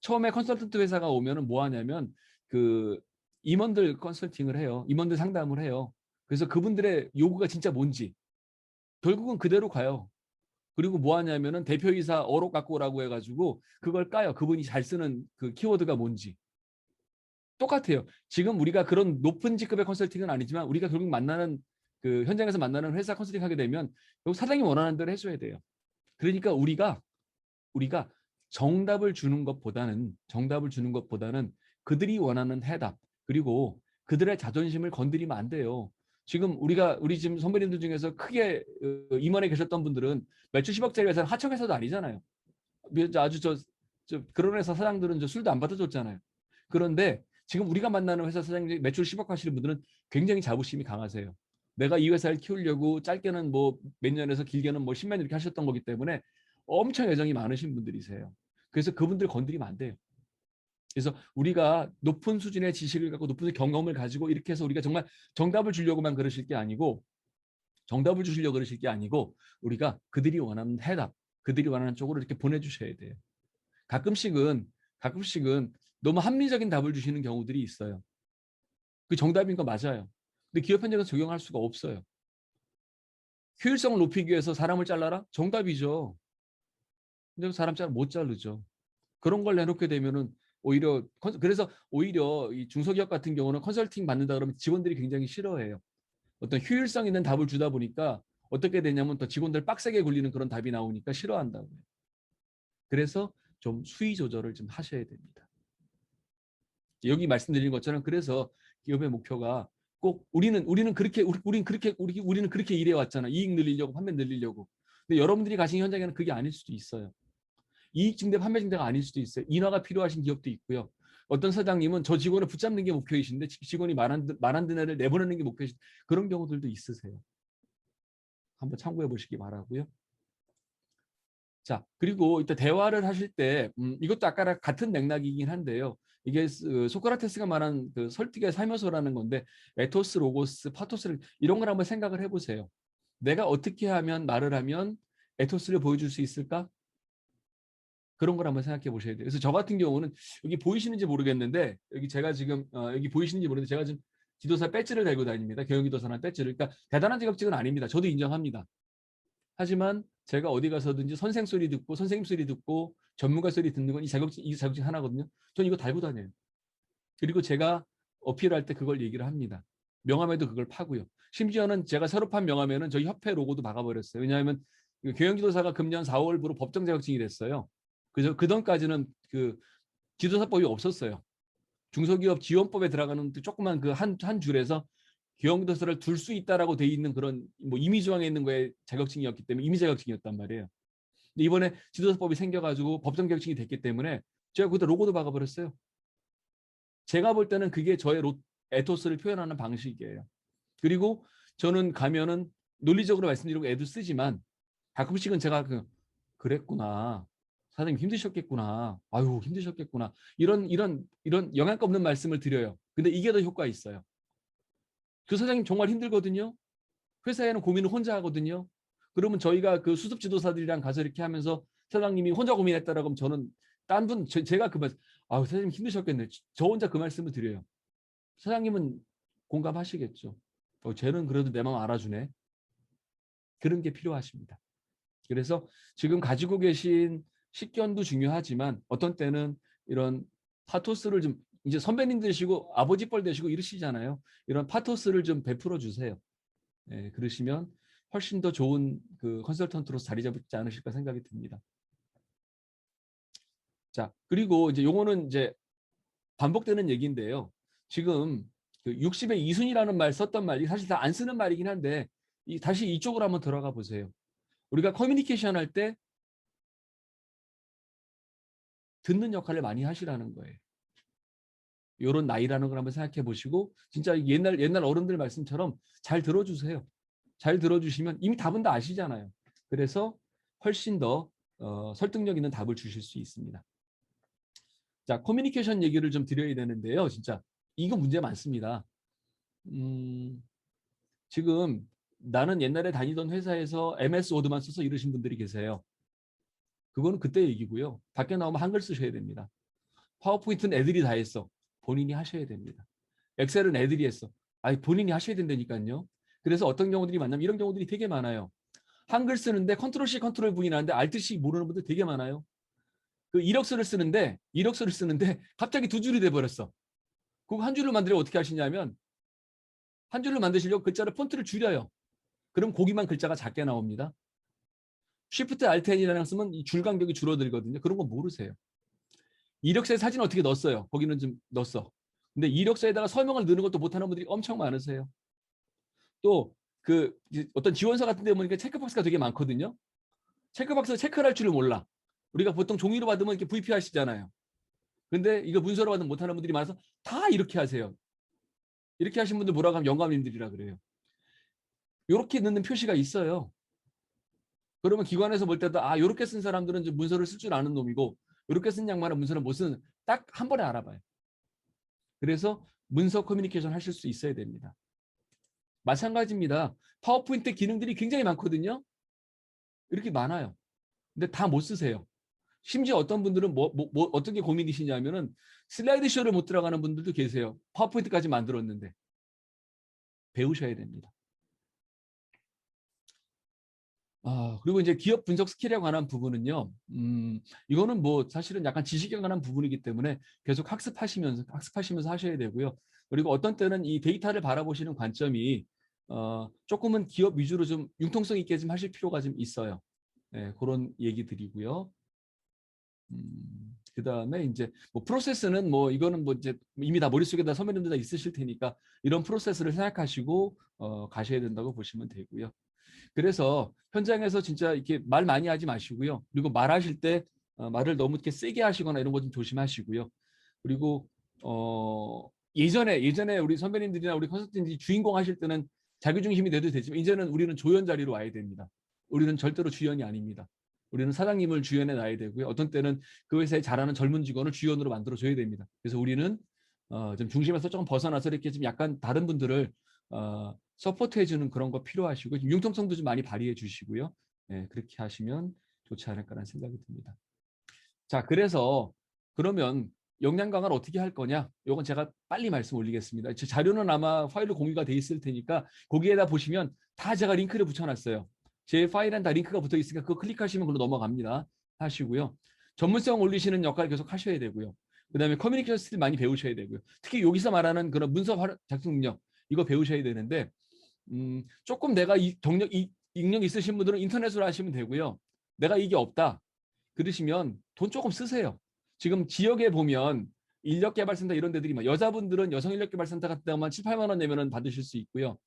처음에 컨설턴트 회사가 오면은 뭐 하냐면 그 임원들 컨설팅을 해요. 임원들 상담을 해요. 그래서 그분들의 요구가 진짜 뭔지 결국은 그대로 가요. 그리고 뭐 하냐면은 대표이사 어록 갖고 오라고 해가지고 그걸 까요. 그분이 잘 쓰는 그 키워드가 뭔지. 똑같아요. 지금 우리가 그런 높은 직급의 컨설팅은 아니지만 우리가 결국 만나는 그 현장에서 만나는 회사 컨설팅 하게 되면 결국 사장님 원하는 대로 해줘야 돼요. 그러니까 우리가 정답을 주는 것보다는 그들이 원하는 해답, 그리고 그들의 자존심을 건드리면 안 돼요. 지금 우리 지금 선배님들 중에서 크게 임원에 계셨던 분들은 매출 10억짜리 회사는 하청회사도 아니잖아요. 아주 그런 회사 사장들은 술도 안 받아줬잖아요. 그런데 지금 우리가 만나는 회사 사장님 매출 10억 하시는 분들은 굉장히 자부심이 강하세요. 내가 이 회사를 키우려고 짧게는 뭐 몇 년에서 길게는 뭐 10년 이렇게 하셨던 거기 때문에 엄청 애정이 많으신 분들이세요. 그래서 그분들 건드리면 안 돼요. 그래서 우리가 높은 수준의 지식을 갖고 높은 경험을 가지고 이렇게 해서 우리가 정말 정답을 주려고만 그러실 게 아니고 정답을 주시려고 그러실 게 아니고 우리가 그들이 원하는 해답, 그들이 원하는 쪽으로 이렇게 보내주셔야 돼요. 가끔씩은 너무 합리적인 답을 주시는 경우들이 있어요. 그 정답인 거 맞아요. 근데 기업 현장에서 적용할 수가 없어요. 효율성을 높이기 위해서 사람을 잘라라? 정답이죠. 근데 사람 못 자르죠. 그런 걸 내놓게 되면은 오히려 그래서 오히려 이 중소기업 같은 경우는 컨설팅 받는다 그러면 직원들이 굉장히 싫어해요. 어떤 효율성 있는 답을 주다 보니까 어떻게 되냐면 또 직원들 빡세게 굴리는 그런 답이 나오니까 싫어한다고요. 그래서 좀 수위 조절을 좀 하셔야 됩니다. 여기 말씀드린 것처럼 그래서 기업의 목표가 꼭 우리는 그렇게 일해 왔잖아. 이익 늘리려고 판매 늘리려고. 근데 여러분들이 가신 현장에는 그게 아닐 수도 있어요. 이익 증대, 판매 증대가 아닐 수도 있어요. 인하가 필요하신 기업도 있고요. 어떤 사장님은 저 직원을 붙잡는 게 목표이신데 직원이 말 안 듣는 애를 내보내는 게 목표이신 그런 경우들도 있으세요. 한번 참고해 보시기 바라고요. 자, 그리고 이따 대화를 하실 때 이것도 아까랑 같은 맥락이긴 한데요. 이게 소크라테스가 말한 그 설득의 삶요소라는 건데 에토스, 로고스, 파토스를 이런 걸 한번 생각을 해보세요. 내가 어떻게 하면 말을 하면 에토스를 보여줄 수 있을까? 그런 걸 한번 생각해 보셔야 돼요. 그래서 저 같은 경우는 여기 보이시는지 모르겠는데 여기 제가 지금 여기 보이시는지 모르는데 제가 지금 지도사 배지를 달고 다닙니다. 경영지도사라는 배지를. 그러니까 대단한 직업직은 아닙니다. 저도 인정합니다. 하지만 제가 어디 가서든지 선생 소리 듣고 선생님 소리 듣고 전문가 소리 듣는 건 이 자격증 하나거든요. 전 이거 달고 다녀요. 그리고 제가 어필할 때 그걸 얘기를 합니다. 명함에도 그걸 파고요. 심지어는 제가 새로 판 명함에는 저희 협회 로고도 박아버렸어요. 왜냐하면 경영지도사가 금년 4월부로 법정 자격증이 됐어요. 그래서 그전까지는 그 지도사법이 없었어요. 중소기업 지원법에 들어가는 조그만 그 한 줄에서 경영지도사를 둘 수 있다라고 돼 있는 그런 뭐 임의 조항에 있는 거에 자격증이었기 때문에 임의 자격증이었단 말이에요. 근데 이번에 지도사법이 생겨가지고 법정 자격증이 됐기 때문에 제가 그때 로고도 박아버렸어요. 제가 볼 때는 그게 저의 에토스를 표현하는 방식이에요. 그리고 저는 가면은 논리적으로 말씀드리고 애도 쓰지만 가끔씩은 제가 그랬구나. 사장님 힘드셨겠구나. 아유 힘드셨겠구나. 이런 영양가 없는 말씀을 드려요. 근데 이게 더 효과 있어요. 그 사장님 정말 힘들거든요. 회사에는 고민을 혼자 하거든요. 그러면 저희가 그 수습 지도사들이랑 가서 이렇게 하면서 사장님이 혼자 고민했다라고 하면 저는 딴 분 제가 그 말씀 아유 사장님 힘드셨겠네. 저 혼자 그 말씀을 드려요. 사장님은 공감하시겠죠. 쟤는 그래도 내 마음 알아주네. 그런 게 필요하십니다. 그래서 지금 가지고 계신 식견도 중요하지만 어떤 때는 이런 파토스를 좀 이제 선배님 되시고 아버지 뻘 되시고 이러시잖아요. 이런 파토스를 좀 베풀어 주세요. 예, 그러시면 훨씬 더 좋은 그 컨설턴트로 자리 잡지 않으실까 생각이 듭니다. 자, 그리고 이제 요거는 이제 반복되는 얘기인데요. 지금 그 60의 이순이라는 말 썼던 말이 사실 다 안 쓰는 말이긴 한데 다시 이쪽으로 한번 들어가 보세요. 우리가 커뮤니케이션 할 때 듣는 역할을 많이 하시라는 거예요. 이런 나이라는 걸 한번 생각해 보시고 진짜 옛날 어른들 말씀처럼 잘 들어주세요. 잘 들어주시면 이미 답은 다 아시잖아요. 그래서 훨씬 더 설득력 있는 답을 주실 수 있습니다. 자, 커뮤니케이션 얘기를 좀 드려야 되는데요. 진짜 이거 문제 많습니다. 지금 나는 옛날에 다니던 회사에서 MS 워드만 써서 이러신 분들이 계세요. 그거는 그때 얘기고요. 밖에 나오면 한글 쓰셔야 됩니다. 파워포인트는 애들이 다 했어. 본인이 하셔야 됩니다. 엑셀은 애들이 했어. 아니 본인이 하셔야 된다니까요. 그래서 어떤 경우들이 많냐면 이런 경우들이 되게 많아요. 한글 쓰는데 컨트롤 C 컨트롤 V는 하는데 알트 C 모르는 분들 되게 많아요. 그 이력서를 쓰는데 갑자기 두 줄이 돼 버렸어. 그거 한 줄로 만들려 어떻게 하시냐면 한 줄로 만드시려고 글자를 폰트를 줄여요. 그럼 거기만 글자가 작게 나옵니다. Shift Alt N이라는 걸 쓰면 이 줄 간격이 줄어들거든요. 그런 거 모르세요. 이력서에 사진 어떻게 넣었어요? 거기는 좀 넣었어. 근데 이력서에다가 설명을 넣는 것도 못하는 분들이 엄청 많으세요. 또 그 어떤 지원서 같은 데 보니까 체크박스가 되게 많거든요. 체크박스 체크를 할 줄을 몰라. 우리가 보통 종이로 받으면 이렇게 VP 하시잖아요. 근데 이거 문서로 받으면 못하는 분들이 많아서 다 이렇게 하세요. 이렇게 하신 분들 뭐라고 하면 영감님들이라 그래요. 이렇게 넣는 표시가 있어요. 그러면 기관에서 볼 때도 이렇게 쓴 사람들은 문서를 쓸 줄 아는 놈이고 이렇게 쓴 양반은 문서는 못 쓰는 딱 한 번에 알아봐요. 그래서 문서 커뮤니케이션 하실 수 있어야 됩니다. 마찬가지입니다. 파워포인트 기능들이 굉장히 많거든요. 이렇게 많아요. 근데 다 못 쓰세요. 심지어 어떤 분들은 어떤 게 고민이시냐면은 슬라이드 쇼를 못 들어가는 분들도 계세요. 파워포인트까지 만들었는데. 배우셔야 됩니다. 그리고 이제 기업 분석 스킬에 관한 부분은요. 이거는 뭐 사실은 약간 지식에 관한 부분이기 때문에 계속 학습하시면서 하셔야 되고요. 그리고 어떤 때는 이 데이터를 바라보시는 관점이 조금은 기업 위주로 좀 융통성 있게 좀 하실 필요가 좀 있어요. 네, 그런 얘기 드리고요. 그다음에 이제 뭐 프로세스는 뭐 이거는 뭐 이제 이미 다 머릿속에다 선배님들 다 있으실 테니까 이런 프로세스를 생각하시고 가셔야 된다고 보시면 되고요. 그래서 현장에서 진짜 이렇게 말 많이 하지 마시고요. 그리고 말하실 때 말을 너무 이렇게 세게 하시거나 이런 거 좀 조심하시고요. 그리고 예전에 우리 선배님들이나 우리 컨설팅들이 주인공 하실 때는 자기중심이 돼도 되지만 이제는 우리는 조연 자리로 와야 됩니다. 우리는 절대로 주연이 아닙니다. 우리는 사장님을 주연에 놔야 되고요. 어떤 때는 그 회사에 잘하는 젊은 직원을 주연으로 만들어줘야 됩니다. 그래서 우리는 좀 중심에서 조금 벗어나서 이렇게 좀 약간 다른 분들을 서포트해주는 그런 거 필요하시고 융통성도 좀 많이 발휘해 주시고요. 네, 그렇게 하시면 좋지 않을까라는 생각이 듭니다. 자, 그래서 그러면 역량 강화를 어떻게 할 거냐? 이건 제가 빨리 말씀 올리겠습니다. 제 자료는 아마 파일로 공유가 돼 있을 테니까 거기에다 보시면 다 제가 링크를 붙여놨어요. 제 파일엔 다 링크가 붙어 있으니까 그거 클릭하시면 그걸로 넘어갑니다. 하시고요. 전문성 올리시는 역할 계속 하셔야 되고요. 그다음에 커뮤니케이션 스킬 많이 배우셔야 되고요. 특히 여기서 말하는 그런 문서 작성 능력 이거 배우셔야 되는데 조금 내가 능력 있으신 분들은 인터넷으로 하시면 되고요. 내가 이게 없다. 그러시면 돈 조금 쓰세요. 지금 지역에 보면 인력개발센터 이런 데들이 여자분들은 여성인력개발센터 같은 데만 7, 8만 원 내면은 받으실 수 있고요.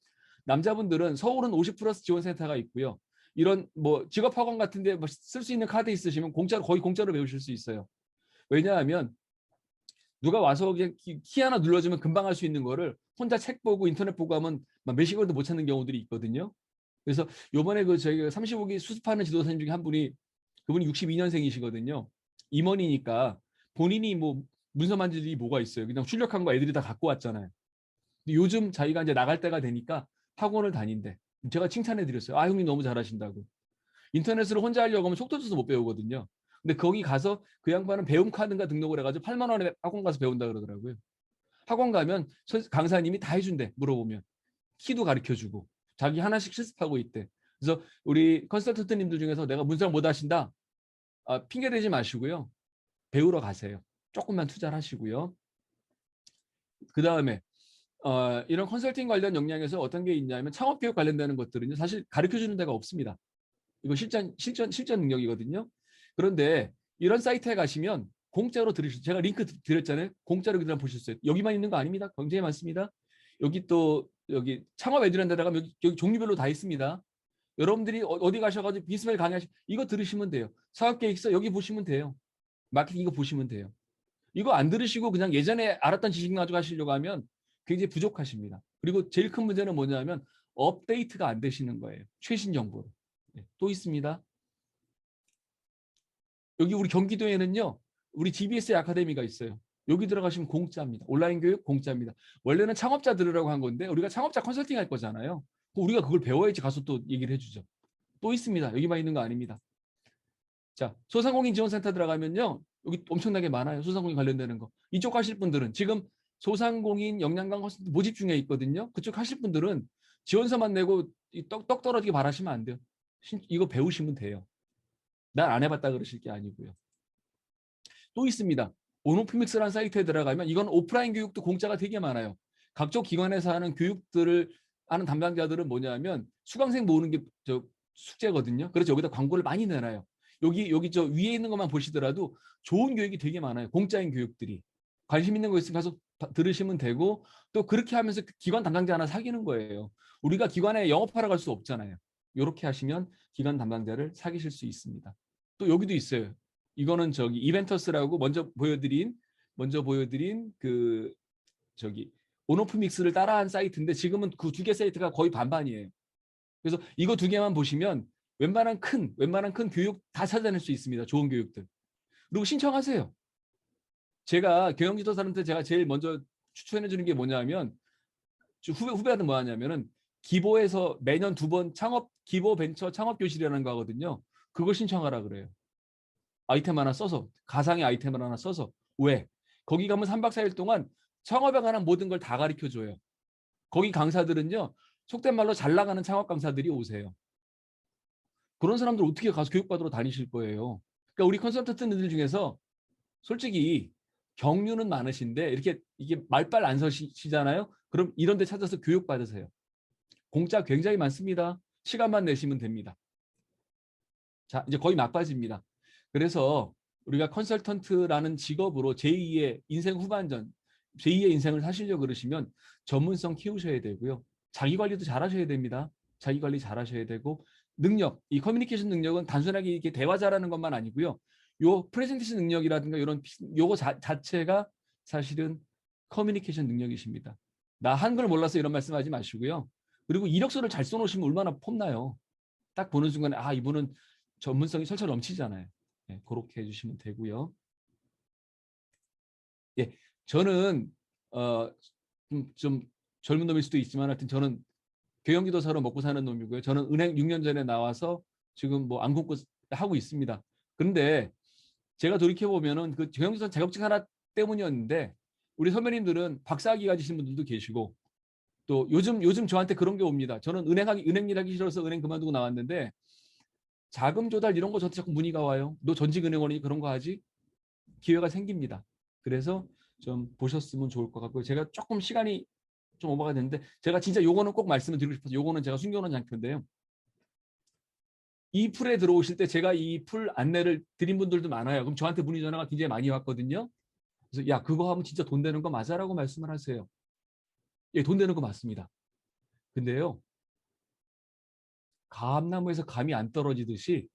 남자분들은 서울은 50+ 지원센터가 있고요. 이런 뭐 직업학원 같은 데 쓸 수 있는 카드 있으시면 거의 공짜로 배우실 수 있어요. 왜냐하면 누가 와서 그냥 키 하나 눌러주면 금방 할 수 있는 거를 혼자 책 보고 인터넷 보고 하면 몇 시간도 못 찾는 경우들이 있거든요. 그래서 요번에 저희가 35기 수습하는 지도사님 중에 한 분이 그분이 62년생이시거든요. 임원이니까 본인이 뭐 문서 만질 일이 뭐가 있어요. 그냥 출력한 거 애들이 다 갖고 왔잖아요. 근데 요즘 자기가 이제 나갈 때가 되니까 학원을 다닌대. 제가 칭찬해 드렸어요. 형님 너무 잘하신다고. 인터넷으로 혼자 하려고 하면 속도 줘서 못 배우거든요. 근데 거기 가서 그 양반은 배움 카드인가 등록을 해가지고 8만 원에 학원 가서 배운다 그러더라고요. 학원 가면 강사님이 다 해준대. 물어보면 키도 가르쳐주고 자기 하나씩 실습하고 있대. 그래서 우리 컨설턴트님들 중에서 내가 문서 못 하신다. 핑계 대지 마시고요. 배우러 가세요. 조금만 투자를 하시고요. 그 다음에 이런 컨설팅 관련 역량에서 어떤 게 있냐면 창업교육 관련되는 것들은요. 사실 가르쳐주는 데가 없습니다. 이거 실전 능력이거든요. 그런데 이런 사이트에 가시면 공짜로 들으실 제가 링크 드렸잖아요. 공짜로 그냥 보실 수 있어요. 여기만 있는 거 아닙니다. 굉장히 많습니다. 여기 창업 에듀라는 데다가 여기 종류별로 다 있습니다. 여러분들이 어디 가셔가지고 비스멜 강의 이거 들으시면 돼요. 사업계획서 여기 보시면 돼요. 마케팅 이거 보시면 돼요. 이거 안 들으시고 그냥 예전에 알았던 지식 가지고 하시려고 하면 굉장히 부족하십니다. 그리고 제일 큰 문제는 뭐냐면 업데이트가 안 되시는 거예요. 최신 정보로. 네, 또 있습니다. 여기 우리 경기도에는요. 우리 GBS 아카데미가 있어요. 여기 들어가시면 공짜입니다. 온라인 교육 공짜입니다. 원래는 창업자 들으라고 한 건데 우리가 창업자 컨설팅 할 거잖아요. 우리가 그걸 배워야지 가서 또 얘기를 해주죠. 또 있습니다. 여기만 있는 거 아닙니다. 자, 소상공인 지원센터 들어가면요. 여기 엄청나게 많아요. 소상공인 관련되는 거. 이쪽 하실 분들은 지금 소상공인 역량강 모집 중에 있거든요. 그쪽 하실 분들은 지원서만 내고 떡 떨어지게 바라시면 안 돼요. 이거 배우시면 돼요. 난 안 해봤다 그러실 게 아니고요. 또 있습니다. 온오프믹스라는 사이트에 들어가면 이건 오프라인 교육도 공짜가 되게 많아요. 각종 기관에서 하는 교육들을 하는 담당자들은 뭐냐면 수강생 모으는 게 숙제거든요. 그래서 여기다 광고를 많이 내놔요. 여기 저 위에 있는 것만 보시더라도 좋은 교육이 되게 많아요. 공짜인 교육들이. 관심 있는 거 있으면 가서 들으시면 되고 또 그렇게 하면서 기관 담당자 하나 사귀는 거예요. 우리가 기관에 영업하러 갈 수 없잖아요. 이렇게 하시면 기관 담당자를 사귀실 수 있습니다. 또 여기도 있어요. 이거는 이벤터스라고 먼저 보여드린 그 온오프믹스를 따라한 사이트인데 지금은 그 두 개 사이트가 거의 반반이에요. 그래서 이거 두 개만 보시면 웬만한 큰 교육 다 찾아낼 수 있습니다. 좋은 교육들. 그리고 신청하세요. 제가 경영지도사한테 제가 제일 먼저 추천해 주는 게 뭐냐면 후배한테 뭐 하냐면은 기보에서 매년 2번 기보 벤처 창업 교실이라는 거 하거든요. 그걸 신청하라 그래요. 아이템 하나 써서 가상의 아이템을 하나 써서 왜? 거기 가면 3박 4일 동안 창업에 관한 모든 걸 다 가르쳐 줘요. 거기 강사들은요. 속된 말로 잘 나가는 창업 강사들이 오세요. 그런 사람들 어떻게 가서 교육받으러 다니실 거예요. 그러니까 우리 컨설턴트들 중에서 솔직히 경륜은 많으신데 이렇게 이게 말빨 안 서시잖아요. 그럼 이런 데 찾아서 교육 받으세요. 공짜 굉장히 많습니다. 시간만 내시면 됩니다. 자, 이제 거의 막바지입니다. 그래서 우리가 컨설턴트라는 직업으로 제2의 인생 후반전, 제2의 인생을 사시려고 그러시면 전문성 키우셔야 되고요. 자기 관리도 잘 하셔야 됩니다. 자기 관리 잘 하셔야 되고 능력, 이 커뮤니케이션 능력은 단순하게 이렇게 대화 잘하는 것만 아니고요. 요 프레젠테이션 능력이라든가 이런 요거 자체가 사실은 커뮤니케이션 능력이십니다. 나 한글 몰라서 이런 말씀하지 마시고요. 그리고 이력서를 잘 써놓으시면 얼마나 폼나요. 딱 보는 순간에 아 이분은 전문성이 철철 넘치잖아요. 네, 그렇게 해주시면 되고요. 예, 저는 좀 젊은 놈일 수도 있지만 하여튼 저는 경영지도사로 먹고 사는 놈이고요. 저는 은행 6년 전에 나와서 지금 뭐 안 굶고 하고 있습니다. 그런데 제가 돌이켜 보면은 그 경영지도사 자격증 하나 때문이었는데 우리 선배님들은 박사학위 가지신 분들도 계시고 또 요즘 저한테 그런 게 옵니다. 저는 은행 일하기 싫어서 은행 그만두고 나왔는데 자금 조달 이런 거 저한테 자꾸 문의가 와요. 너 전직 은행원이 그런 거 하지? 기회가 생깁니다. 그래서 좀 보셨으면 좋을 것 같고요. 제가 조금 시간이 좀 오버가 됐는데 제가 진짜 요거는 꼭 말씀을 드리고 싶어서 요거는 제가 숨겨놓은 장표인데요. 이 풀에 들어오실 때 제가 이 풀 안내를 드린 분들도 많아요. 그럼 저한테 문의 전화가 굉장히 많이 왔거든요. 그래서 야 그거 하면 진짜 돈 되는 거 맞아라고 말씀을 하세요. 예, 돈 되는 거 맞습니다. 근데요. 감나무에서 감이 안 떨어지듯이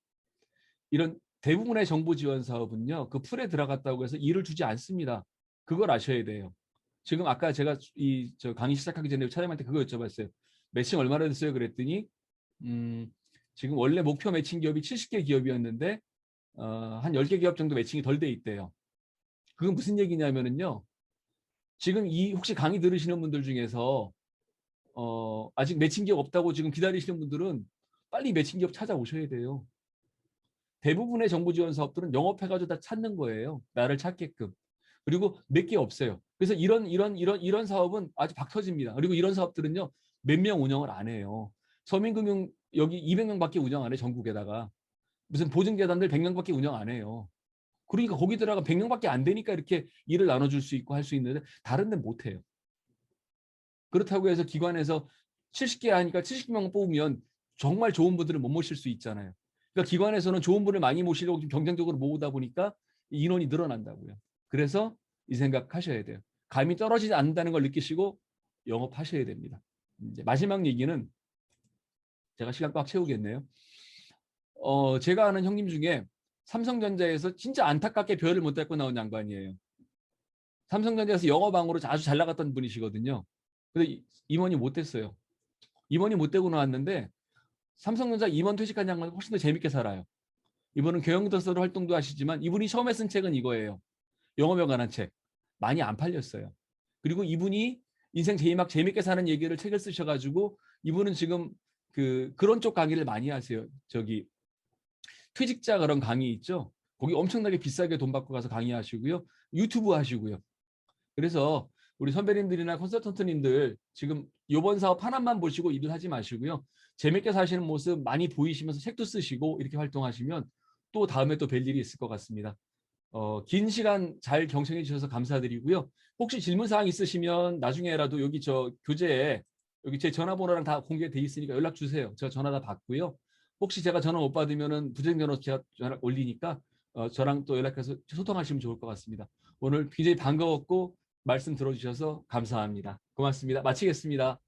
이런 대부분의 정부 지원 사업은요. 그 풀에 들어갔다고 해서 일을 주지 않습니다. 그걸 아셔야 돼요. 지금 아까 제가 저 강의 시작하기 전에 차장님한테 그거 여쭤봤어요. 매칭 얼마나 됐어요? 그랬더니 지금 원래 목표 매칭 기업이 70개 기업이었는데 한 10개 기업 정도 매칭이 덜 돼 있대요. 그건 무슨 얘기냐면은요. 지금 혹시 강의 들으시는 분들 중에서 아직 매칭 기업 없다고 지금 기다리시는 분들은 빨리 매칭 기업 찾아오셔야 돼요. 대부분의 정부 지원 사업들은 영업해가지고 다 찾는 거예요. 나를 찾게끔. 그리고 몇 개 없어요. 그래서 이런 사업은 아주 박 터집니다. 그리고 이런 사업들은요, 몇 명 운영을 안 해요. 서민금융 여기 200명밖에 운영 안 해, 전국에다가. 무슨 보증재단들 100명밖에 운영 안 해요. 그러니까 거기 들어가 100명밖에 안 되니까 이렇게 일을 나눠줄 수 있고 할 수 있는데 다른 데는 못 해요. 그렇다고 해서 기관에서 70개 하니까 70명 뽑으면 정말 좋은 분들을 못 모실 수 있잖아요. 그러니까 기관에서는 좋은 분을 많이 모시려고 좀 경쟁적으로 모으다 보니까 인원이 늘어난다고요. 그래서 이 생각하셔야 돼요. 감이 떨어지지 않는다는 걸 느끼시고 영업하셔야 됩니다. 이제 마지막 얘기는 제가 시간 꽉 채우겠네요. 제가 아는 형님 중에 삼성전자에서 진짜 안타깝게 별을 못 닦고 나온 양반이에요. 삼성전자에서 영업왕으로 아주 잘 나갔던 분이시거든요. 근데 임원이 못 됐어요. 임원이 못 되고 나왔는데 삼성전자 임원 퇴직한 양반이 훨씬 더 재밌게 살아요. 이분은 경영도서로 활동도 하시지만 이분이 처음에 쓴 책은 이거예요. 영업에 관한 책. 많이 안 팔렸어요. 그리고 이분이 인생 막 재밌게 사는 얘기를 책을 쓰셔가지고 이분은 지금 그런 쪽 강의를 많이 하세요. 저기 퇴직자 그런 강의 있죠. 거기 엄청나게 비싸게 돈 받고 가서 강의하시고요. 유튜브 하시고요. 그래서 우리 선배님들이나 컨설턴트님들 지금 이번 사업 하나만 보시고 일을 하지 마시고요. 재밌게 사시는 모습 많이 보이시면서 책도 쓰시고 이렇게 활동하시면 또 다음에 또 뵐 일이 있을 것 같습니다. 긴 시간 잘 경청해 주셔서 감사드리고요. 혹시 질문사항 있으시면 나중에라도 여기 저 교재에 여기 제 전화번호랑 다 공개돼 있으니까 연락 주세요. 제가 전화 다 받고요. 혹시 제가 전화 못 받으면은 부재중전화 제가 전화 올리니까 저랑 또 연락해서 소통하시면 좋을 것 같습니다. 오늘 굉장히 반가웠고 말씀 들어주셔서 감사합니다. 고맙습니다. 마치겠습니다.